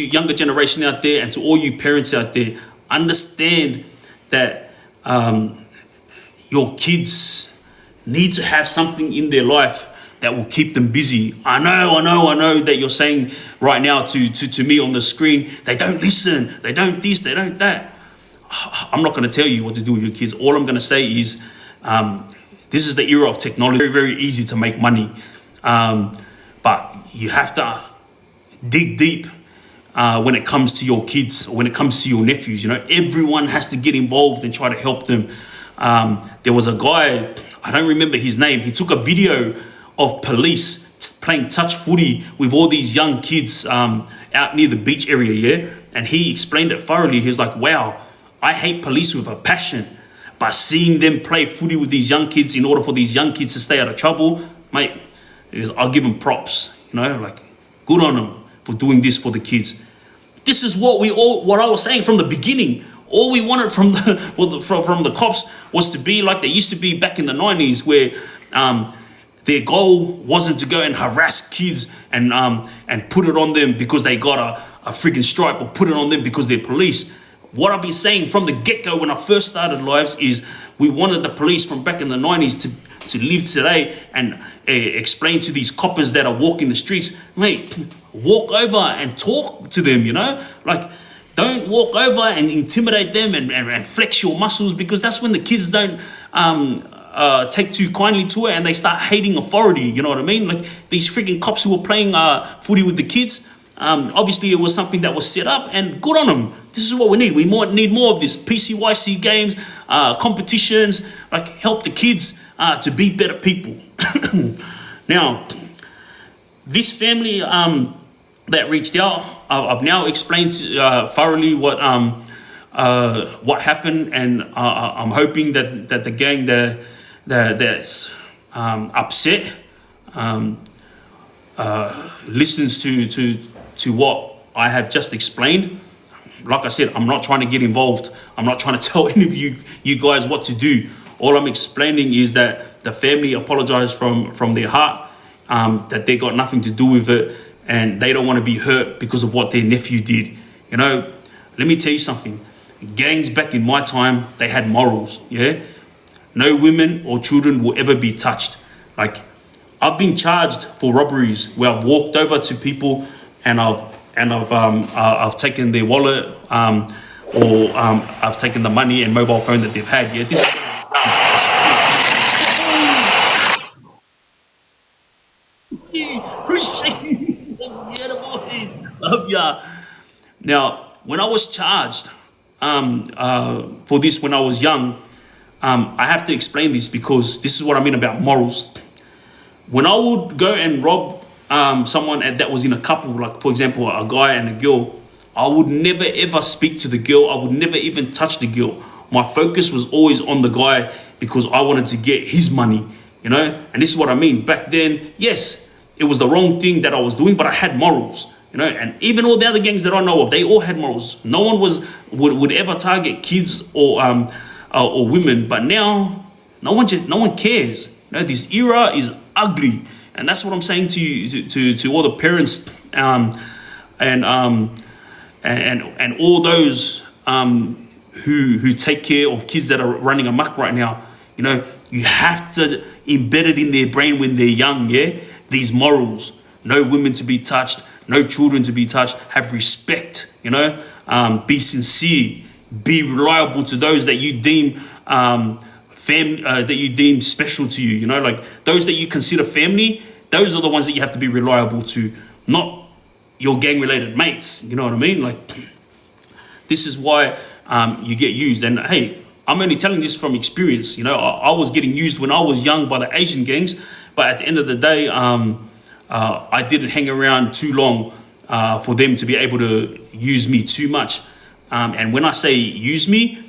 younger generation out there, and to all you parents out there, understand that your kids need to have something in their life that will keep them busy. I know that you're saying right now to me on the screen, they don't listen, they don't this, they don't that. I'm not going to tell you what to do with your kids. All I'm going to say is this is the era of technology. Very, very easy to make money. But you have to dig deep when it comes to your kids, or when it comes to your nephews. Everyone has to get involved and try to help them. There was a guy, I don't remember his name. He took a video of police playing touch footy with all these young kids out near the beach area, yeah? And he explained it thoroughly. He was like, wow, I hate police with a passion. But seeing them play footy with these young kids in order for these young kids to stay out of trouble, mate, I'll give them props, good on them for doing this for the kids. This is what I was saying from the beginning. All we wanted from the cops was to be like they used to be back in the 90s, where their goal wasn't to go and harass kids and put it on them because they got a freaking stripe, or put it on them because they're police. What I've been saying from the get-go when I first started lives is we wanted the police from back in the 90s to live today and explain to these coppers that are walking the streets, mate, walk over and talk to them, don't walk over and intimidate them and flex your muscles, because that's when the kids don't take too kindly to it and they start hating authority, you know what I mean? Like these freaking cops who were playing footy with the kids, obviously it was something that was set up, and good on them. This is what we need. We need more of this. PCYC games, competitions, help the kids to be better people. Now, this family that reached out, I've now explained thoroughly what happened, and I'm hoping that the gang that's upset listens to what I have just explained. Like I said, I'm not trying to get involved. I'm not trying to tell any of you guys what to do. All I'm explaining is that the family apologized from their heart, that they got nothing to do with it, and they don't want to be hurt because of what their nephew did. Let me tell you something. Gangs back in my time, they had morals, yeah? No women or children will ever be touched. I've been charged for robberies where I've walked over to people and I've taken their wallet, or I've taken the money and mobile phone that they've had. Yeah, this is appreciate the boys. Love ya. Now, when I was charged for this when I was young, I have to explain this because this is what I mean about morals. When I would go and rob someone that was in a couple, like for example, a guy and a girl, I would never ever speak to the girl. I would never even touch the girl. My focus was always on the guy because I wanted to get his money, And this is what I mean. Back then, yes, it was the wrong thing that I was doing, but I had morals, And even all the other gangs that I know of, they all had morals. No one would ever target kids or women. But now, no one cares. This era is ugly, and that's what I'm saying to you, to all the parents, and all those who take care of kids that are running amok right now. You have to embed it in their brain when they're young. Yeah, these morals: no women to be touched, no children to be touched. Have respect. Be sincere. Be reliable to those that you deem that you deem special to you, those that you consider family. Those are the ones that you have to be reliable to, not your gang-related mates. You know what I mean? This is why you get used. And hey, I'm only telling this from experience. I was getting used when I was young by the Asian gangs, but at the end of the day, I didn't hang around too long for them to be able to use me too much. And when I say use me,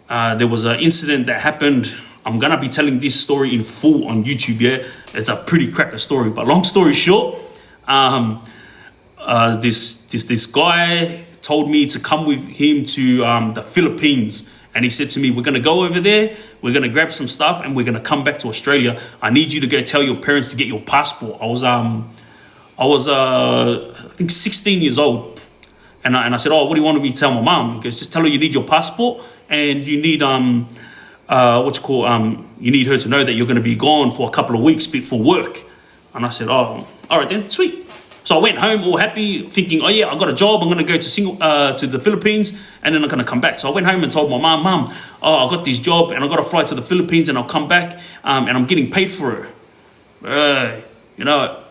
there was an incident that happened. I'm going to be telling this story in full on YouTube, yeah? It's a pretty cracker story. But long story short, this guy told me to come with him to the Philippines. And he said to me, we're going to go over there, we're going to grab some stuff, and we're going to come back to Australia. I need you to go tell your parents to get your passport. I was I think 16 years old. And I said, oh, what do you want me to tell my mom? He goes, just tell her you need your passport and you need you need her to know that you're going to be gone for a couple of weeks for work. And I said, oh, all right then, sweet. So I went home all happy, thinking, oh yeah, I got a job. I'm going to go to the Philippines, and then I'm going to come back. So I went home and told my mum, oh, I got this job, and I got to fly to the Philippines, and I'll come back, and I'm getting paid for it. You know,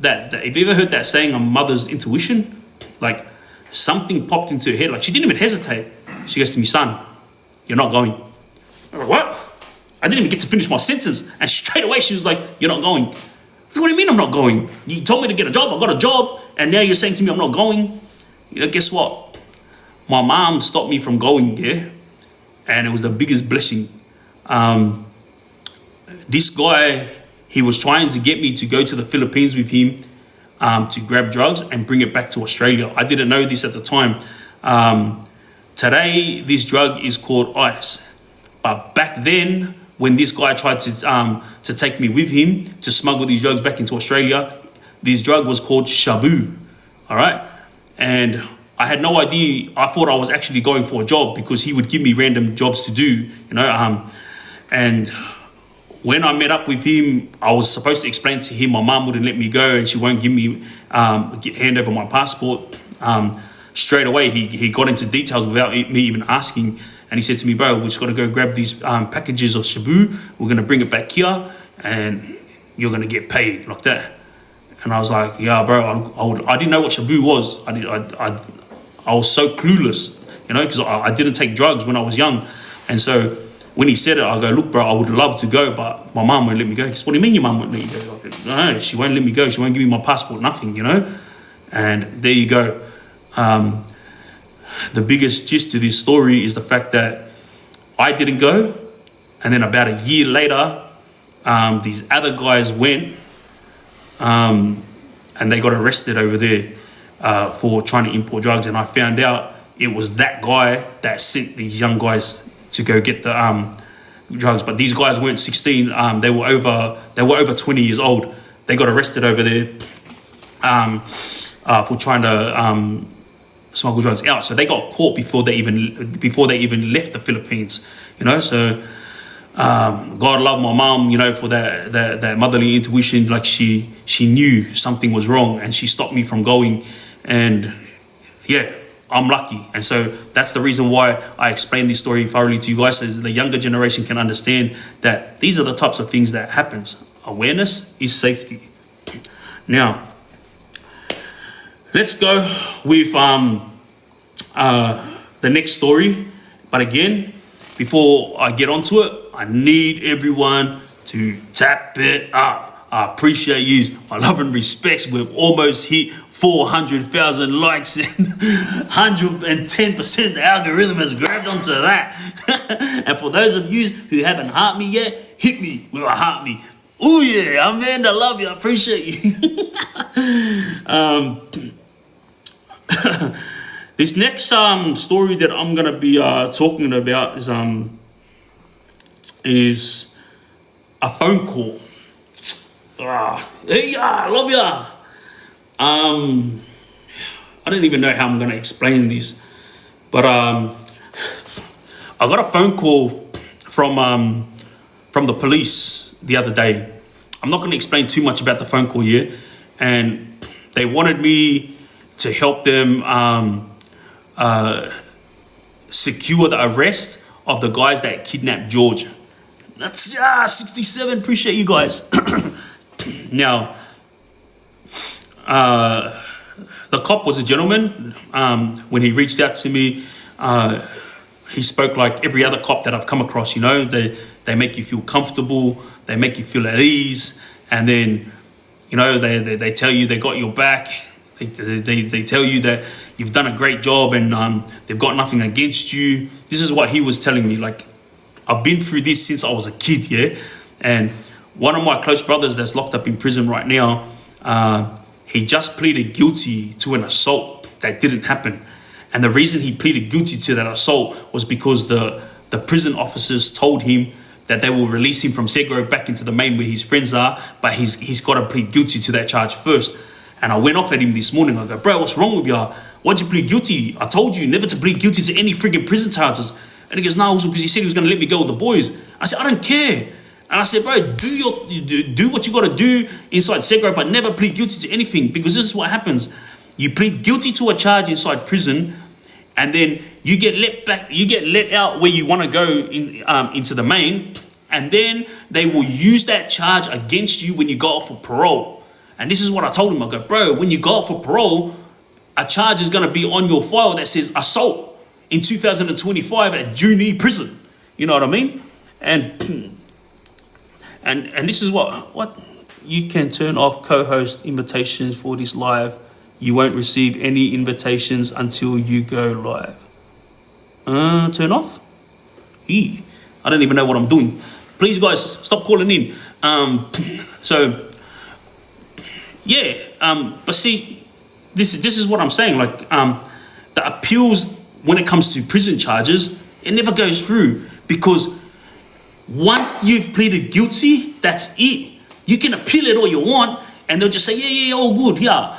that have you ever heard that saying, a mother's intuition? Like, something popped into her head. Like, she didn't even hesitate. She goes to me, son, you're not going. I'm like, what? I didn't even get to finish my sentence. And straight away, she was like, you're not going. I said, what do you mean I'm not going? You told me to get a job. I got a job. And now you're saying to me I'm not going. You know, guess what? My mom stopped me from going, yeah? And it was the biggest blessing. This guy, he was trying to get me to go to the Philippines with him to grab drugs and bring it back to Australia. I didn't know this at the time. Today, this drug is called ice. But back then, when this guy tried to take me with him to smuggle these drugs back into Australia, this drug was called shabu. All right? And I had no idea. I thought I was actually going for a job because he would give me random jobs to do, you know. And when I met up with him, I was supposed to explain to him my mum wouldn't let me go and she won't give me hand over my passport. Straight away, he got into details without me even asking. And he said to me, bro, we just got to go grab these packages of shabu. We're going to bring it back here and you're going to get paid like that. And I was like, yeah, bro, I didn't know what shabu was. I was so clueless, you know, because I didn't take drugs when I was young. And so when he said it, I go, look, bro, I would love to go, but my mum won't let me go. He goes, what do you mean your mum won't let you go? I go, no, she won't let me go. She won't give me my passport, nothing, you know. And there you go. The biggest gist to this story is the fact that I didn't go. And then about a year later, these other guys went and they got arrested over there for trying to import drugs. And I found out it was that guy that sent these young guys to go get the drugs. But these guys weren't 16. They were over 20 years old. They got arrested over there for trying to smuggle drugs out. So they got caught before they even left the Philippines. You know, so God love my mom, you know, for that motherly intuition. Like she knew something was wrong and she stopped me from going. And yeah, I'm lucky. And so that's the reason why I explained this story thoroughly to you guys, so the younger generation can understand that these are the types of things that happens. Awareness is safety. Now, let's go with the next story. But again, before I get onto it, I need everyone to tap it up. I appreciate you. My love and respects. We've almost hit 400,000 likes and 110% the algorithm has grabbed onto that. And for those of you who haven't heart me yet, hit me with a heart me. Oh yeah, Amanda, I love you. I appreciate you. This next story that I'm gonna be talking about is a phone call. Hey, I love ya. I don't even know how I'm gonna explain this, but I got a phone call from the police the other day. I'm not gonna explain too much about the phone call here, and they wanted me to help them secure the arrest of the guys that kidnapped George. That's 67. Appreciate you guys. Now, the cop was a gentleman. When he reached out to me, he spoke like every other cop that I've come across. You know, they make you feel comfortable, they make you feel at ease, and then, you know, they tell you they got your back. They tell you that you've done a great job and they've got nothing against you. This is what he was telling me. Like, I've been through this since I was a kid, yeah? And one of my close brothers that's locked up in prison right now, he just pleaded guilty to an assault that didn't happen. And the reason he pleaded guilty to that assault was because the prison officers told him that they will release him from Segro back into the main where his friends are, but he's got to plead guilty to that charge first. And I went off at him this morning. I go, bro, what's wrong with you? Why'd you plead guilty? I told you never to plead guilty to any frigging prison charges. And he goes, no, also because he said he was going to let me go with the boys. I said, I don't care. And I said, bro, do what you got to do inside Segro, but never plead guilty to anything, because this is what happens. You plead guilty to a charge inside prison, and then you get let out where you want to go into the main, and then they will use that charge against you when you go out for parole. And this is what I told him. I go, bro, when you go out for parole, a charge is going to be on your file that says assault in 2025 at Junee prison. You know what I mean? And this is what you can turn off co-host invitations for this live. You won't receive any invitations until you go live. Turn off? I don't even know what I'm doing. Please, guys, stop calling in. But see, this is what I'm saying. Like, the appeals when it comes to prison charges, it never goes through, because once you've pleaded guilty, that's it. You can appeal it all you want, and they'll just say, yeah, all good, yeah.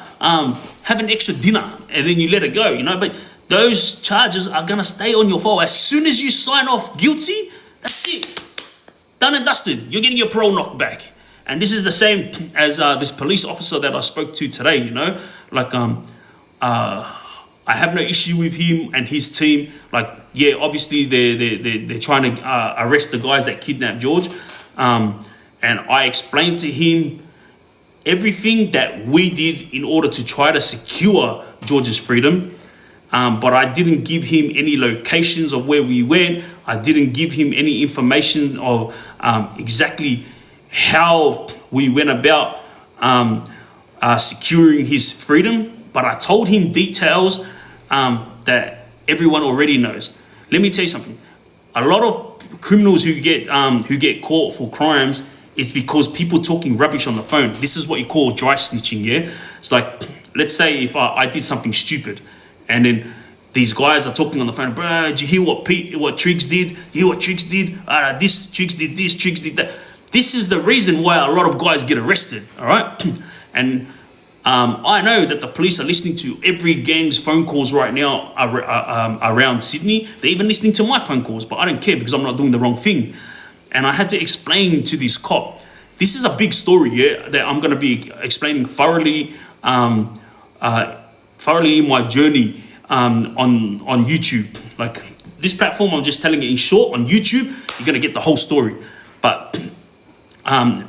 Have an extra dinner, and then you let it go, you know. But those charges are gonna stay on your file. As soon as you sign off guilty, that's it. Done and dusted. You're getting your parole knocked back. And this is the same as this police officer that I spoke to today, you know. Like, I have no issue with him and his team. Like, yeah, obviously they're trying to arrest the guys that kidnapped George. And I explained to him everything that we did in order to try to secure George's freedom. But I didn't give him any locations of where we went. I didn't give him any information of exactly how we went about securing his freedom. But I told him details that everyone already knows. Let me tell you something. A lot of criminals who get caught for crimes is because people talking rubbish on the phone. This is what you call dry snitching, yeah? It's like, let's say if I did something stupid, and then these guys are talking on the phone, bro, did you hear what Triggz did? You hear what Triggz did? This Triggz did this, Triggz did that. This is the reason why a lot of guys get arrested, all right? And I know that the police are listening to every gang's phone calls right now around Sydney. They're even listening to my phone calls, but I don't care because I'm not doing the wrong thing. And I had to explain to this cop, this is a big story, yeah, that I'm going to be explaining thoroughly in my journey on YouTube. Like, this platform, I'm just telling it in short. On YouTube, you're going to get the whole story. But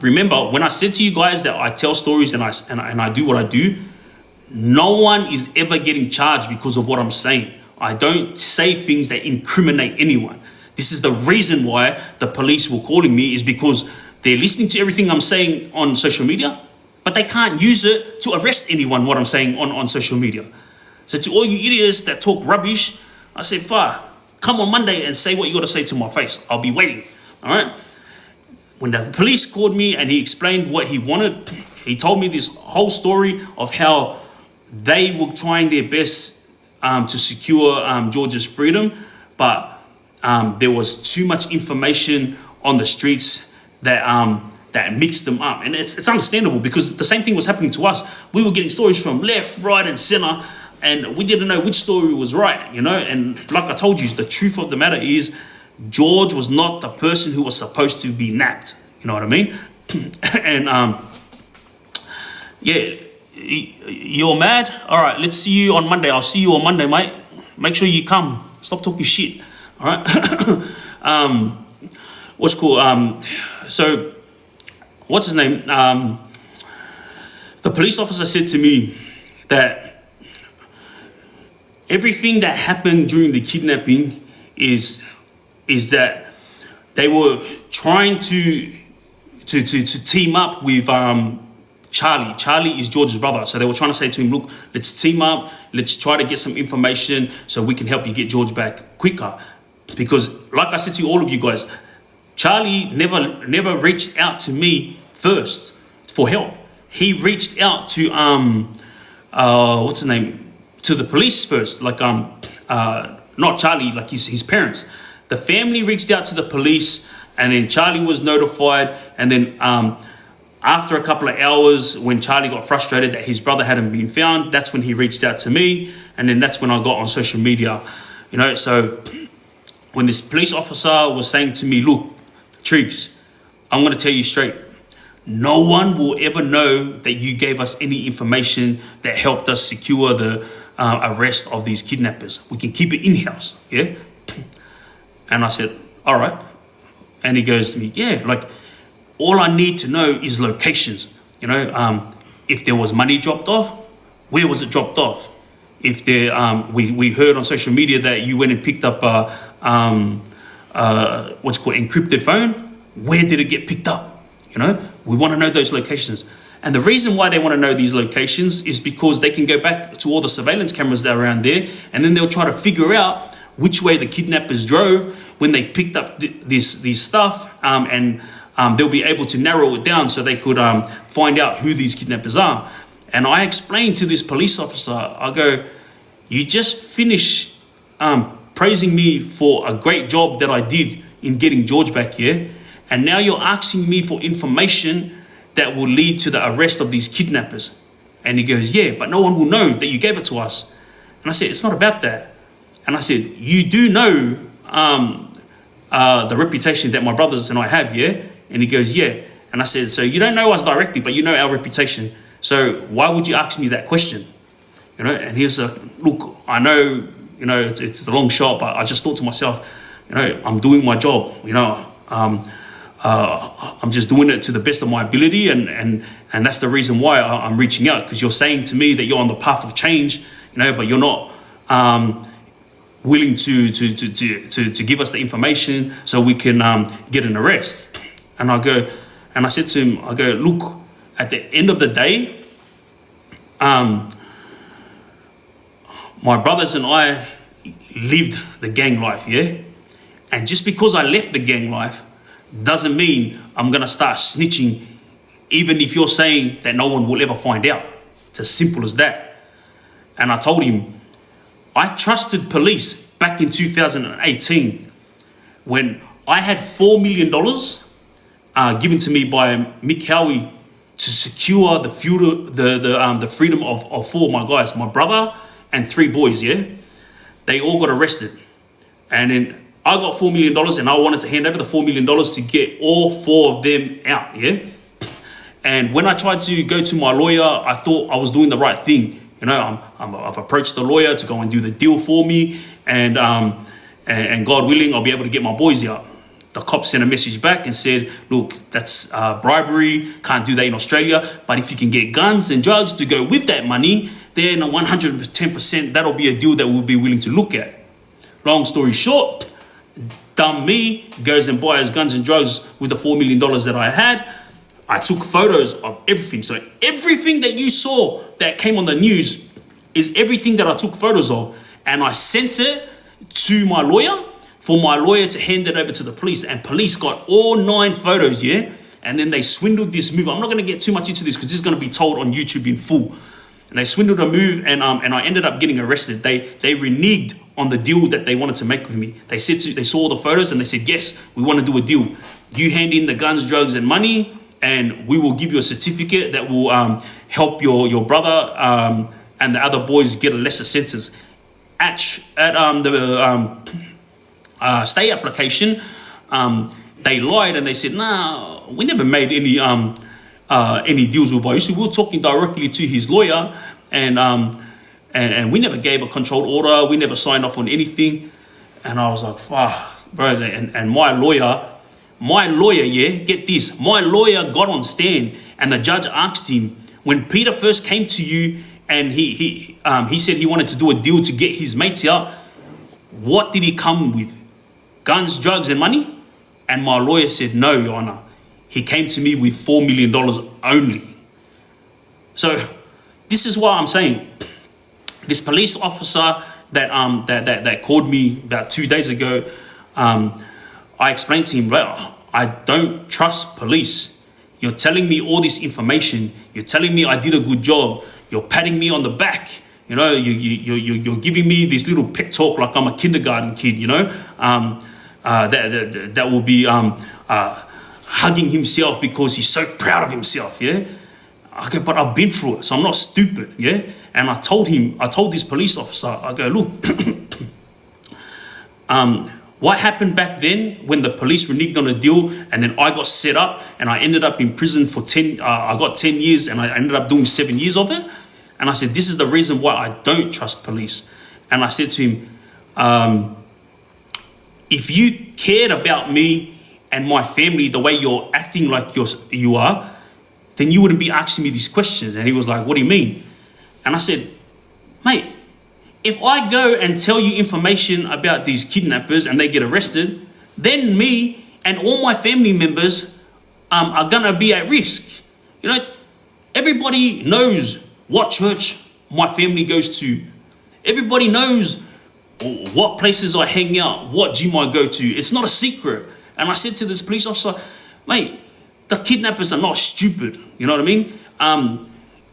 remember, when I said to you guys that I tell stories and I do what I do, no one is ever getting charged because of what I'm saying. I don't say things that incriminate anyone. This is the reason why the police were calling me, is because they're listening to everything I'm saying on social media, but they can't use it to arrest anyone, what I'm saying on social media. So to all you idiots that talk rubbish, I say, come on Monday and say what you got to say to my face. I'll be waiting, all right? When the police called me and he explained what he wanted, he told me this whole story of how they were trying their best to secure George's freedom, but there was too much information on the streets that mixed them up. And it's understandable, because the same thing was happening to us. We were getting stories from left, right, and center, and we didn't know which story was right, you know. And like I told you, the truth of the matter is, George was not the person who was supposed to be napped. You know what I mean? And you're mad? All right, let's see you on Monday. I'll see you on Monday, mate. Make sure you come. Stop talking shit. All right. What's cool? So what's his name? The police officer said to me that everything that happened during the kidnapping is that they were trying to team up with Charlie. Charlie is George's brother. So they were trying to say to him, look, let's team up. Let's try to get some information so we can help you get George back quicker. Because like I said to all of you guys, Charlie never reached out to me first for help. He reached out to what's his name? To the police first. Like not Charlie, like his parents. The family reached out to the police, and then Charlie was notified. And then after a couple of hours, when Charlie got frustrated that his brother hadn't been found, that's when he reached out to me. And then that's when I got on social media, you know. So when this police officer was saying to me, look, Triggz, I'm going to tell you straight. No one will ever know that you gave us any information that helped us secure the arrest of these kidnappers. We can keep it in-house, yeah? And I said, all right. And he goes to me, yeah, like, all I need to know is locations. You know, if there was money dropped off, where was it dropped off? If there, we heard on social media that you went and picked up what's called encrypted phone, where did it get picked up? You know, we want to know those locations. And the reason why they want to know these locations is because they can go back to all the surveillance cameras that are around there, and then they'll try to figure out which way the kidnappers drove when they picked up this stuff, and they'll be able to narrow it down so they could find out who these kidnappers are. And I explained to this police officer, I go, you just finished praising me for a great job that I did in getting George back here, and now you're asking me for information that will lead to the arrest of these kidnappers. And he goes, yeah, but no one will know that you gave it to us. And I said, it's not about that. And I said, you do know the reputation that my brothers and I have, yeah? And he goes, yeah. And I said, so you don't know us directly, but you know our reputation. So why would you ask me that question? You know, and he was like, look, I know, you know, it's a long shot, but I just thought to myself, you know, I'm doing my job, you know, I'm just doing it to the best of my ability, and that's the reason why I'm reaching out, because you're saying to me that you're on the path of change, you know, but you're not willing to give us the information so we can get an arrest. And I said to him, I go, look, at the end of the day, my brothers and I lived the gang life, yeah? And just because I left the gang life doesn't mean I'm going to start snitching, even if you're saying that no one will ever find out. It's as simple as that. And I told him, I trusted police back in 2018 when I had $4 million given to me by Mick Howie to secure the freedom of four of my guys, my brother and three boys, yeah? They all got arrested. And then I got $4 million, and I wanted to hand over the $4 million to get all four of them out, yeah? And when I tried to go to my lawyer, I thought I was doing the right thing. You know, I've approached the lawyer to go and do the deal for me, and God willing, I'll be able to get my boys out. The cops sent a message back and said, look, that's bribery, can't do that in Australia, but if you can get guns and drugs to go with that money, then 110% that'll be a deal that we'll be willing to look at. Long story short, dumb me goes and buys guns and drugs with the $4 million that I had. I took photos of everything. So everything that you saw that came on the news is everything that I took photos of. And I sent it to my lawyer for my lawyer to hand it over to the police. And police got all 9 photos, yeah? And then they swindled this move. I'm not going to get too much into this because this is going to be told on YouTube in full. And they swindled a move, and I ended up getting arrested. They reneged on the deal that they wanted to make with me. They saw all the photos and they said, yes, we want to do a deal. You hand in the guns, drugs, and money, and we will give you a certificate that will help your brother and the other boys get a lesser sentence. At the stay application, they lied and they said, nah, we never made any deals with Vaiusu. We were talking directly to his lawyer, and we never gave a controlled order. We never signed off on anything. And I was like, fuck, bro. And my lawyer, yeah, get this. My lawyer got on stand, and the judge asked him, when Peter first came to you and he said he wanted to do a deal to get his mates out, what did he come with? Guns, drugs, and money? And my lawyer said, no, Your Honor. He came to me with $4 million only. So this is what I'm saying. This police officer that called me about 2 days ago, I explained to him, well, I don't trust police. You're telling me all this information. You're telling me I did a good job. You're patting me on the back. You know, you're giving me this little pep talk like I'm a kindergarten kid, you know, that will be hugging himself because he's so proud of himself, yeah? Okay, but I've been through it, so I'm not stupid, yeah? And I told this police officer, I go, look, What happened back then when the police reneged on a deal and then I got set up and I ended up in prison for 10, I got 10 years and I ended up doing 7 years of it. And I said, this is the reason why I don't trust police. And I said to him, if you cared about me and my family the way you're acting like you are, then you wouldn't be asking me these questions. And he was like, what do you mean? And I said, mate, if I go and tell you information about these kidnappers and they get arrested, then me and all my family members are going to be at risk. You know, everybody knows what church my family goes to. Everybody knows what places I hang out, what gym I go to. It's not a secret. And I said to this police officer, mate, the kidnappers are not stupid. You know what I mean?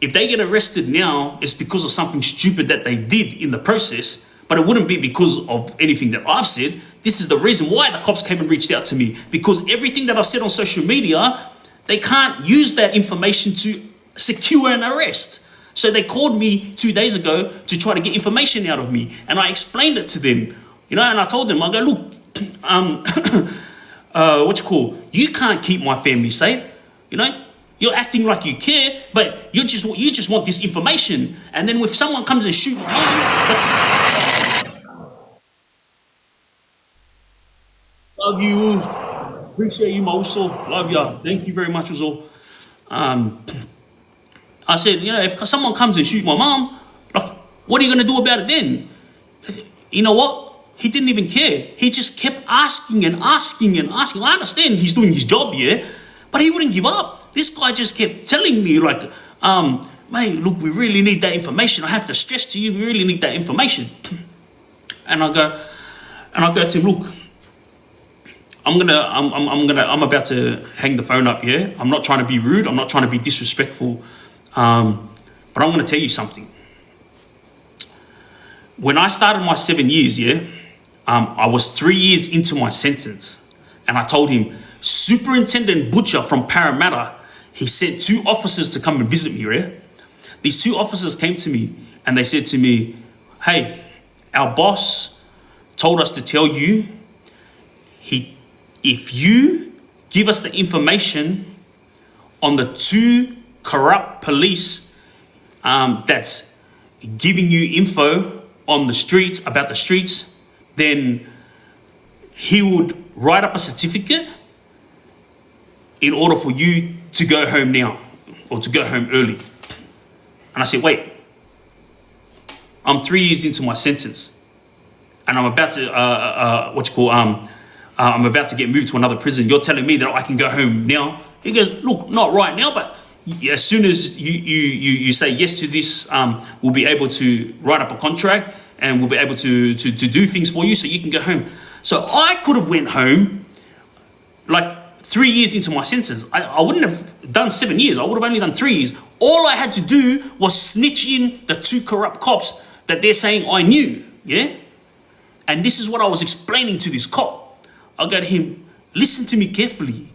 If they get arrested now, it's because of something stupid that they did in the process, but it wouldn't be because of anything that I've said. This is the reason why the cops came and reached out to me, because everything that I've said on social media, they can't use that information to secure an arrest. So they called me 2 days ago to try to get information out of me. And I explained it to them, you know, and I told them, I go, look, you can't keep my family safe. You know, you're acting like you care, but you just want this information. And then if someone comes and shoots love you. Appreciate you, Mosul. Love you. Thank you very much, Uzo. I said, you know, if someone comes and shoots my mom, like, what are you going to do about it then? You know what? He didn't even care. He just kept asking and asking and asking. I understand he's doing his job, yeah, but he wouldn't give up. This guy just kept telling me, like, mate, look, we really need that information. I have to stress to you, we really need that information. And I go to him, look, I'm about to hang the phone up, yeah? I'm not trying to be rude. I'm not trying to be disrespectful. But I'm going to tell you something. When I started my 7 years, yeah, I was 3 years into my sentence. And I told him, Superintendent Butcher from Parramatta, he sent 2 officers to come and visit me, yeah? These 2 officers came to me and they said to me, hey, our boss told us to tell you, if you give us the information on the 2 corrupt police that's giving you info on the streets, about the streets, then he would write up a certificate in order for you to go home now or to go home early. And I said, wait, I'm 3 years into my sentence and I'm about to, I'm about to get moved to another prison. You're telling me that I can go home now? He goes, look, not right now, but as soon as you say yes to this, we'll be able to write up a contract and we'll be able to do things for you so you can go home. So I could have went home like 3 years into my sentence. I wouldn't have done 7 years. I would have only done 3 years. All I had to do was snitch in the 2 corrupt cops that they're saying I knew, yeah? And this is what I was explaining to this cop. I go to him, listen to me carefully.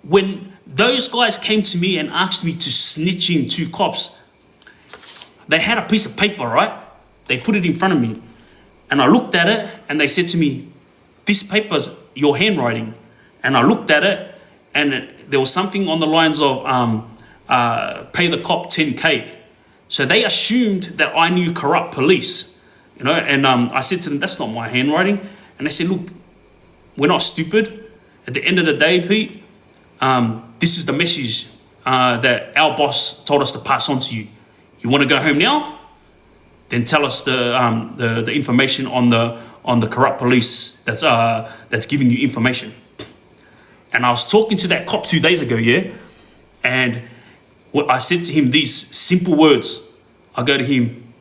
When those guys came to me and asked me to snitch in 2 cops, they had a piece of paper, right? They put it in front of me. And I looked at it and they said to me, this paper's your handwriting. And I looked at it and there was something on the lines of pay the cop 10K. So they assumed that I knew corrupt police, you know, and I said to them, that's not my handwriting. And they said, look, we're not stupid. At the end of the day, Pete, this is the message that our boss told us to pass on to you. You want to go home now? Then tell us the information on the corrupt police that's giving you information. And I was talking to that cop 2 days ago, yeah? And I said to him these simple words. I go to him,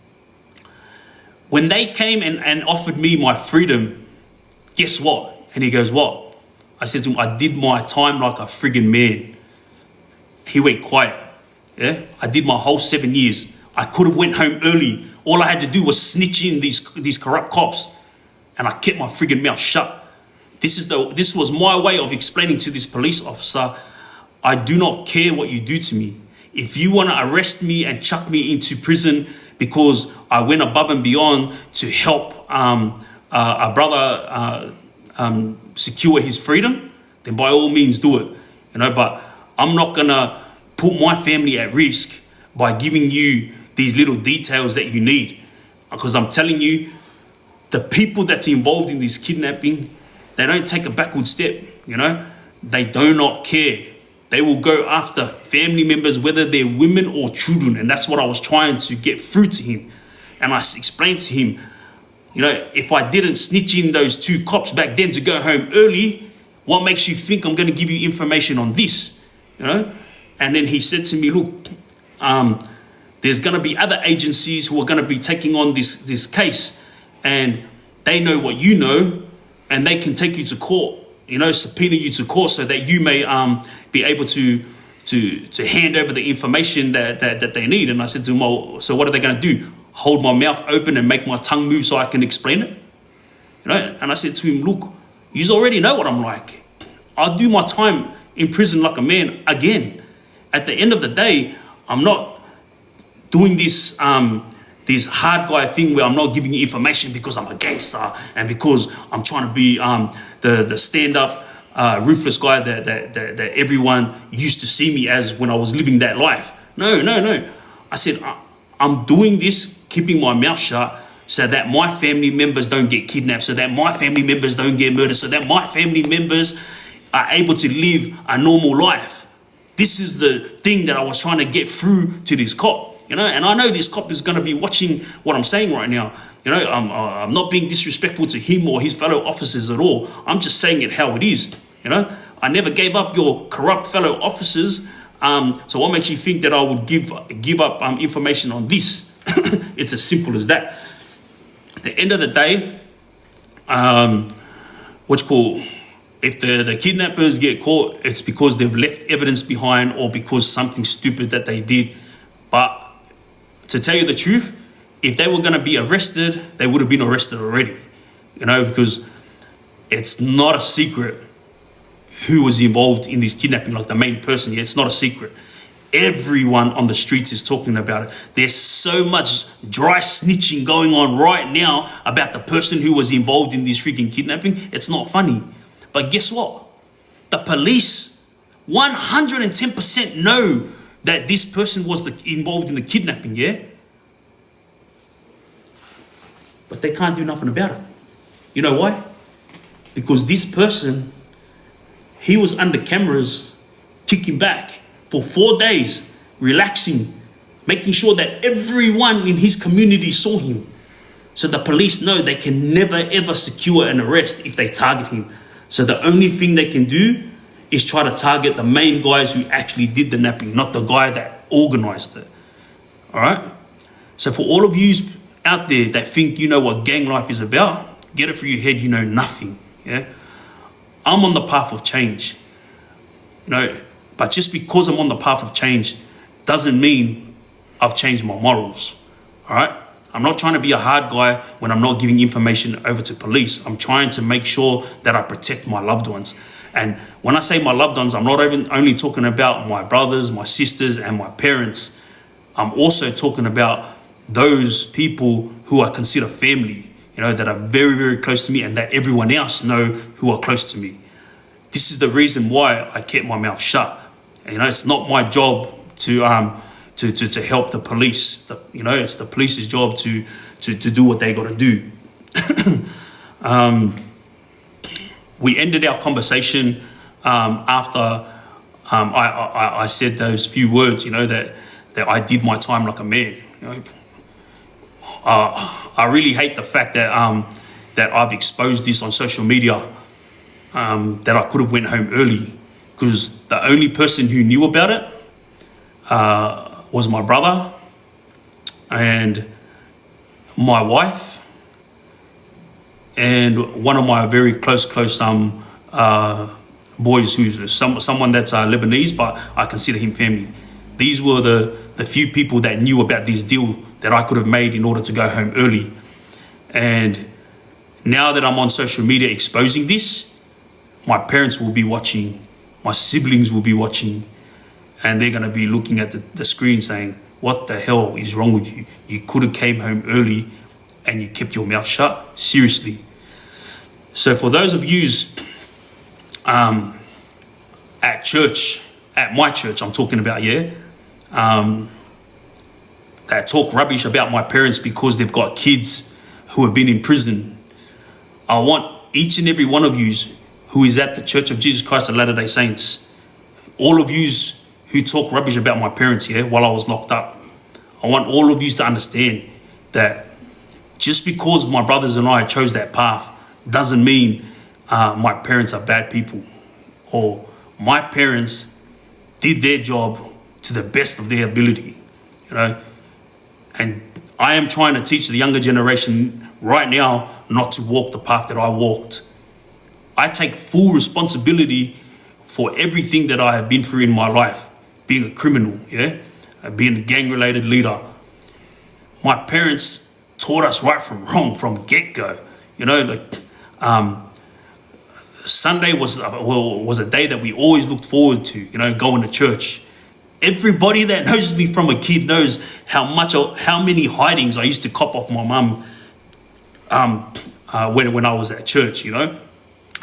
when they came and offered me my freedom, guess what? And he goes, what? I said to him, I did my time like a friggin' man. He went quiet, yeah? I did my whole 7 years. I could have went home early. All I had to do was snitch in these corrupt cops. And I kept my friggin' mouth shut. This was my way of explaining to this police officer, I do not care what you do to me. If you want to arrest me and chuck me into prison because I went above and beyond to help a brother secure his freedom, then by all means do it. But I'm not gonna put my family at risk by giving you these little details that you need, because I'm telling you, the people that's involved in this kidnapping, they don't take a backward step. They do not care. They will go after family members, whether they're women or children. And that's what I was trying to get through to him. And I explained to him, if I didn't snitch in those 2 cops back then to go home early, what makes you think I'm going to give you information on this? And then he said to me, look, there's going to be other agencies who are going to be taking on this case, and they know what you know, and they can take you to court, subpoena you to court so that you may be able to hand over the information that they need. And I said to him, well, so what are they going to do? Hold my mouth open and make my tongue move so I can explain it? And I said to him, look, you already know what I'm like. I'll do my time in prison like a man again. At the end of the day, I'm not doing this hard guy thing where I'm not giving you information because I'm a gangster and because I'm trying to be the stand-up ruthless guy that everyone used to see me as when I was living that life. No. I said, I'm doing this, keeping my mouth shut, so that my family members don't get kidnapped, so that my family members don't get murdered, so that my family members are able to live a normal life. This is the thing that I was trying to get through to this cop, and I know this cop is going to be watching what I'm saying right now. I'm not being disrespectful to him or his fellow officers at all. I'm just saying it how it is. I never gave up your corrupt fellow officers. So what makes you think that I would give up information on this? It's as simple as that. At the end of the day, if the kidnappers get caught, it's because they've left evidence behind or because something stupid that they did. But to tell you the truth, if they were going to be arrested, they would have been arrested already. Because it's not a secret who was involved in this kidnapping, like the main person. It's not a secret. Everyone on the streets is talking about it. There's so much dry snitching going on right now about the person who was involved in this freaking kidnapping. It's not funny. But guess what? The police 110% know that this person was involved in the kidnapping, yeah? But they can't do nothing about it. You know why? Because this person, he was under cameras, kicking back for 4 days, relaxing, making sure that everyone in his community saw him. So the police know they can never ever secure an arrest if they target him. So the only thing they can do is try to target the main guys who actually did the napping, not the guy that organized it. All right? So for all of you out there that think you know what gang life is about, get it through your head, you know nothing. Yeah? I'm on the path of change. But just because I'm on the path of change doesn't mean I've changed my morals. All right? I'm not trying to be a hard guy when I'm not giving information over to police. I'm trying to make sure that I protect my loved ones. And when I say my loved ones, I'm not even only talking about my brothers, my sisters, and my parents. I'm also talking about those people who I consider family, that are very, very close to me and that everyone else know who are close to me. This is the reason why I kept my mouth shut. It's not my job to help the police. It's the police's job to do what they got to do. We ended our conversation after I said those few words. That I did my time like a man. I really hate the fact that I've exposed this on social media. That I could have went home early, because the only person who knew about it was my brother and my wife and one of my very close boys who's someone that's Lebanese, but I consider him family. These were the few people that knew about this deal that I could have made in order to go home early. And now that I'm on social media exposing this, my parents will be watching, my siblings will be watching, and they're going to be looking at the screen saying, what the hell is wrong with you? You could have came home early and you kept your mouth shut. Seriously. So for those of you at church, at my church I'm talking about, that talk rubbish about my parents because they've got kids who have been in prison, I want each and every one of you who is at the Church of Jesus Christ of Latter-day Saints, all of you who talk rubbish about my parents while I was locked up, I want all of you to understand that just because my brothers and I chose that path doesn't mean my parents are bad people, or my parents did their job to the best of their ability, and I am trying to teach the younger generation right now not to walk the path that I walked. I take full responsibility for everything that I have been through in my life, being a criminal, being a gang-related leader. My parents taught us right from wrong from get-go. Sunday was a day that we always looked forward to, going to church. Everybody that knows me from a kid knows how many hidings I used to cop off my mum when I was at church,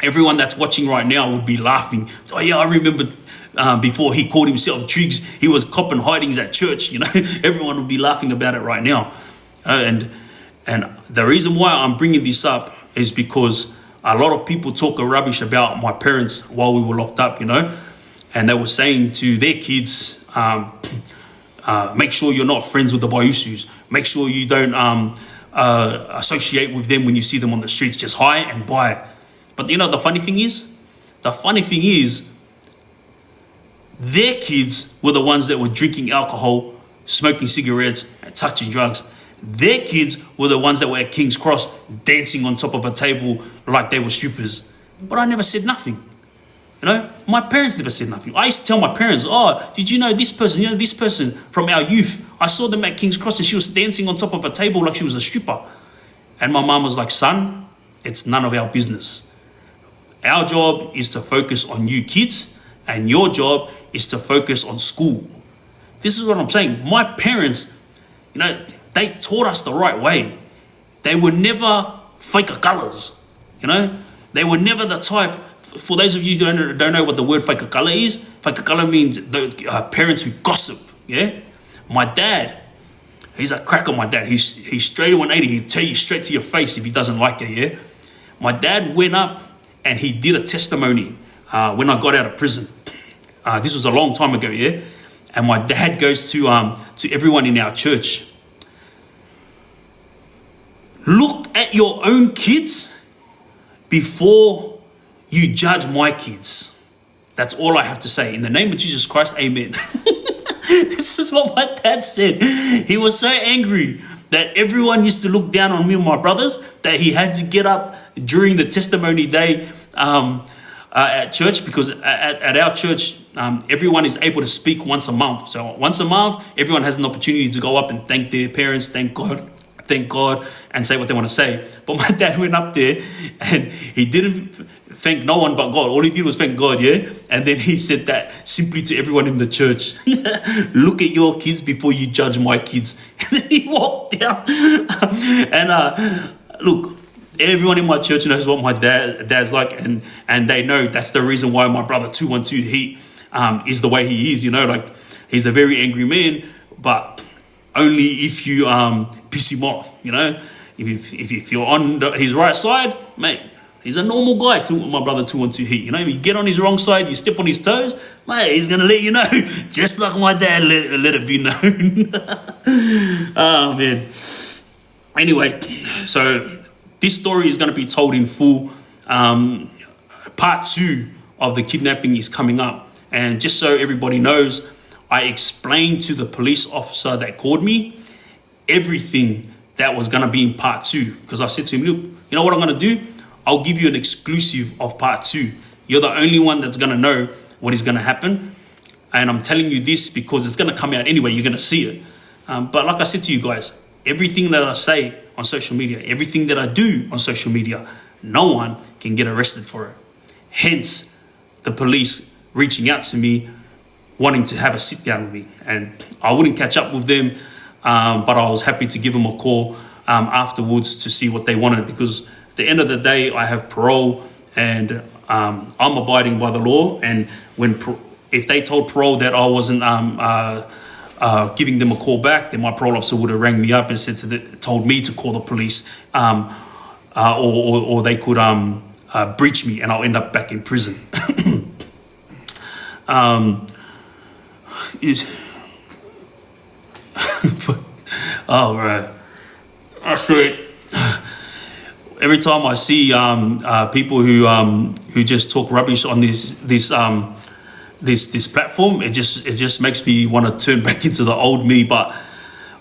Everyone that's watching right now would be laughing. Oh yeah, I remember before he called himself Triggz, he was copping hidings at church, Everyone would be laughing about it right now. And the reason why I'm bringing this up is because a lot of people talk rubbish about my parents while we were locked up, and they were saying to their kids, make sure you're not friends with the Vaiusus. Make sure you don't associate with them when you see them on the streets. Just high and buy. But the funny thing is, their kids were the ones that were drinking alcohol, smoking cigarettes, and touching drugs. Their kids were the ones that were at King's Cross dancing on top of a table like they were strippers. But I never said nothing. My parents never said nothing. I used to tell my parents, oh, did you know this person? This person from our youth. I saw them at King's Cross and she was dancing on top of a table like she was a stripper. And my mom was like, son, it's none of our business. Our job is to focus on you kids, and your job is to focus on school. This is what I'm saying. My parents, they taught us the right way. They were never fake colors, They were never the type. For those of you who don't know what the word fake color is, fake color means the parents who gossip. My dad, he's a cracker. My dad, he's straight 180. He'll tell you straight to your face if he doesn't like it. My dad went up and he did a testimony when I got out of prison. This was a long time ago. And my dad goes to everyone in our church. Look at your own kids before you judge my kids. That's all I have to say. In the name of Jesus Christ, amen. This is what my dad said. He was so angry that everyone used to look down on me and my brothers that he had to get up during the testimony day at church, because at our church, everyone is able to speak once a month. So once a month, everyone has an opportunity to go up and thank their parents, thank God, and say what they want to say. But my dad went up there and he didn't thank no one but God. All he did was thank God, And then he said that simply to everyone in the church. Look at your kids before you judge my kids. And then he walked down. And look, everyone in my church knows what my dad's like, and they know that's the reason why my brother 212 is the way he is. He's a very angry man, but only if you piss him off. If you're on his right side, mate, he's a normal guy. My brother 212 if you get on his wrong side, you step on his toes, mate, he's gonna let you know, just like my dad let it be known. Oh man. Anyway, so this story is going to be told in full. Part 2 of the kidnapping is coming up. And just so everybody knows, I explained to the police officer that called me everything that was going to be in part 2. Because I said to him, look, you know what I'm going to do? I'll give you an exclusive of part 2. You're the only one that's going to know what is going to happen. And I'm telling you this because it's going to come out anyway. You're going to see it. But like I said to you guys, everything that I say on social media, everything that I do on social media, no one can get arrested for it. Hence, the police reaching out to me, wanting to have a sit down with me. And I wouldn't catch up with them, but I was happy to give them a call afterwards to see what they wanted, because the end of the day, I have parole, and I'm abiding by the law. And if they told parole that I wasn't giving them a call back, then my parole officer would have rang me up and told me to call the police, or they could breach me, and I'll end up back in prison. Oh, right. I swear, every time I see people who just talk rubbish on this platform, it just makes me want to turn back into the old me. But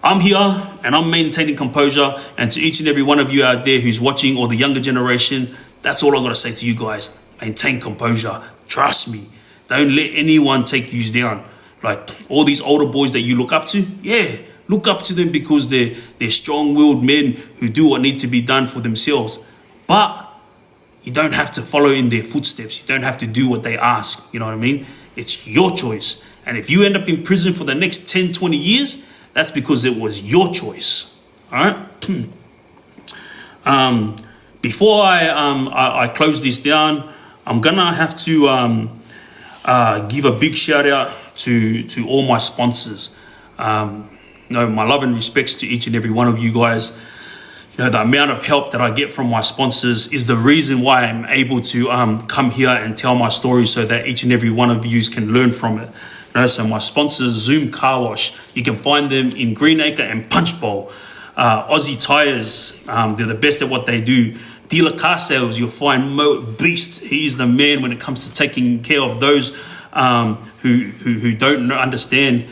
I'm here and I'm maintaining composure. And to each and every one of you out there who's watching, or the younger generation, that's all I got to say to you guys. Maintain composure. Trust me. Don't let anyone take you down. Like all these older boys that you look up to, yeah, look up to them because they're strong-willed men who do what needs to be done for themselves. But you don't have to follow in their footsteps. You don't have to do what they ask. You know what I mean? It's your choice. And if you end up in prison for the next 10, 20 years, that's because it was your choice. All right? Before I close this down, I'm going to have to give a big shout out to all my sponsors. My love and respects to each and every one of you guys. The amount of help that I get from my sponsors is the reason why I'm able to come here and tell my story, so that each and every one of you can learn from it. So my sponsors, Zoom Car Wash, you can find them in Greenacre and Punch Bowl. Aussie Tires, they're the best at what they do. Dealer Car Sales, you'll find Mo Beast. He's the man when it comes to taking care of those who don't understand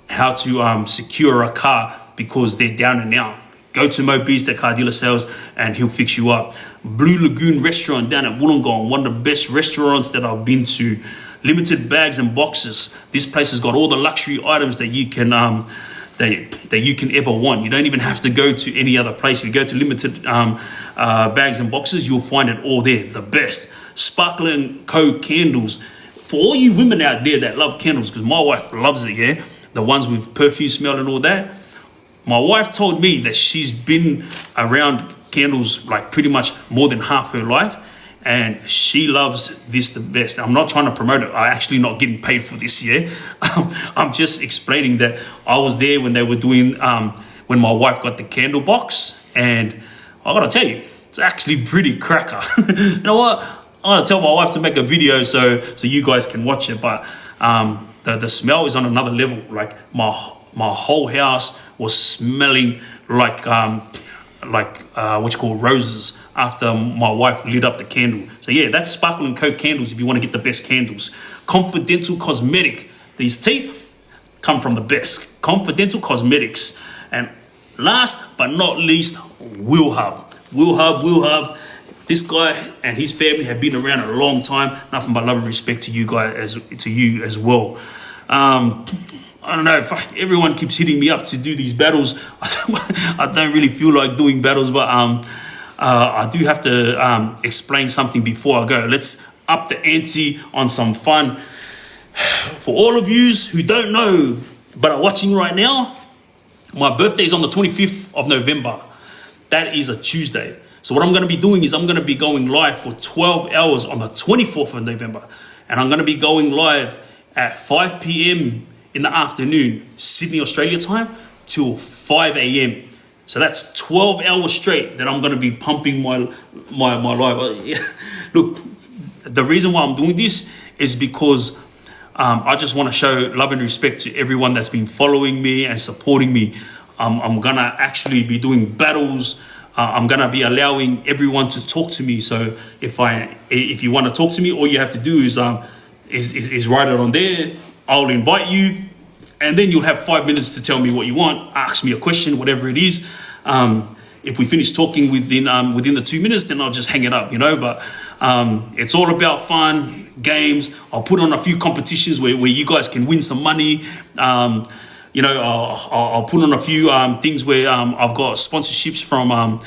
how to secure a car because they're down and out. Go to Mo Beast at Car Dealer Sales and he'll fix you up. Blue Lagoon Restaurant down at Wollongong, one of the best restaurants that I've been to. Limited Bags and Boxes. This place has got all the luxury items that you can that you can ever want. You don't even have to go to any other place. If you go to Limited Bags and Boxes, you'll find it all there. The best. Sparkling Co candles. For all you women out there that love candles, because my wife loves it, yeah? The ones with perfume smell and all that. My wife told me that she's been around candles like pretty much more than half her life, and she loves this the best. I'm not trying to promote it. I'm actually not getting paid for this, yeah? I'm just explaining that I was there when they were doing, when my wife got the candle box, and I gotta tell you, it's actually pretty cracker. You know what? I'm gonna tell my wife to make a video so you guys can watch it, but the smell is on another level. Like my whole house was smelling like what you call roses after my wife lit up the candle. So yeah, that's Sparkle & Co candles if you want to get the best candles. Confidential Cosmetic. These teeth come from the best. Confidential Cosmetics. And last but not least, Will Hub. Will Hub. This guy and his family have been around a long time. Nothing but love and respect to you guys, to you as well. I don't know, if everyone keeps hitting me up to do these battles. I don't really feel like doing battles, but I do have to explain something before I go. Let's up the ante on some fun. For all of yous who don't know but are watching right now, my birthday is on the 25th of November. That is a Tuesday. So what I'm going to be doing is I'm going to be going live for 12 hours on the 24th of November. And I'm going to be going live at 5 p.m. in the afternoon, Sydney, Australia time, till 5 a.m. So that's 12 hours straight that I'm going to be pumping my live. Look, the reason why I'm doing this is because I just want to show love and respect to everyone that's been following me and supporting me. I'm going to actually be doing battles. I'm going to be allowing everyone to talk to me. So if you want to talk to me, all you have to do is write it on there. I'll invite you, and then you'll have 5 minutes to tell me what you want. Ask me a question, whatever it is. If we finish talking within the 2 minutes, then I'll just hang it up, But it's all about fun, games. I'll put on a few competitions where you guys can win some money. I'll put on a few things where I've got sponsorships from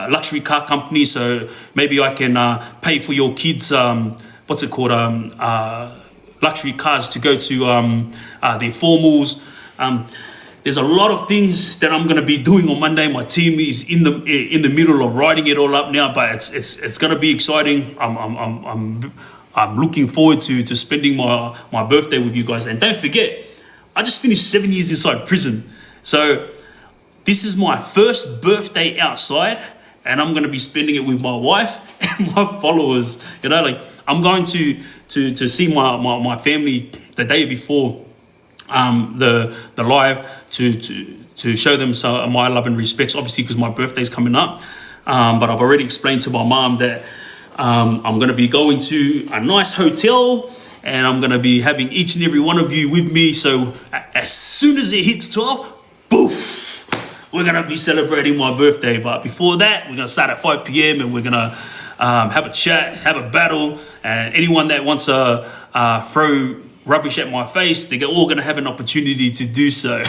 luxury car companies. So maybe I can pay for your kids, luxury cars to go to their formals. there's a lot of things that I'm going to be doing on Monday. My team is in the middle of writing it all up now, but it's going to be exciting. I'm looking forward to spending my birthday with you guys. And don't forget, I just finished 7 years inside prison. So this is my first birthday outside, and I'm going to be spending it with my wife and my followers. You know, like I'm going to see my family the day before the live to show them my love and respects, obviously because my birthday's coming up. But I've already explained to my mom that I'm going to be going to a nice hotel, and I'm going to be having each and every one of you with me. So as soon as it hits 12, boof, we're going to be celebrating my birthday. But before that, we're going to start at 5 p.m. and we're going to have a chat, have a battle. And anyone that wants to throw rubbish at my face, they're all going to have an opportunity to do so.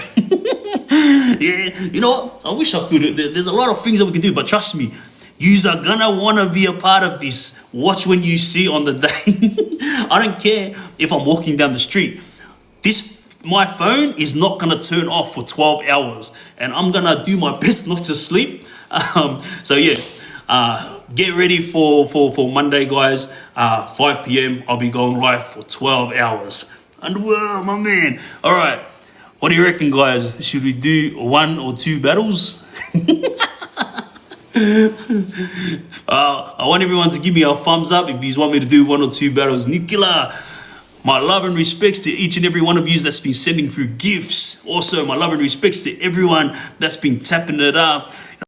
Yeah, you know what? I wish I could. There's a lot of things that we can do, but trust me, yous are gonna want to be a part of this. Watch when you see on the day. I don't care if I'm walking down the street. My phone is not gonna turn off for 12 hours, and I'm gonna do my best not to sleep. So yeah, get ready for Monday, guys. 5 p.m. I'll be going live for 12 hours. Underworld, my man. All right, what do you reckon, guys? Should we do 1 or 2 battles? I want everyone to give me a thumbs up if you want me to do 1 or 2 battles. Nicola, my love and respects to each and every one of you that's been sending through gifts. Also, my love and respects to everyone that's been tapping it up.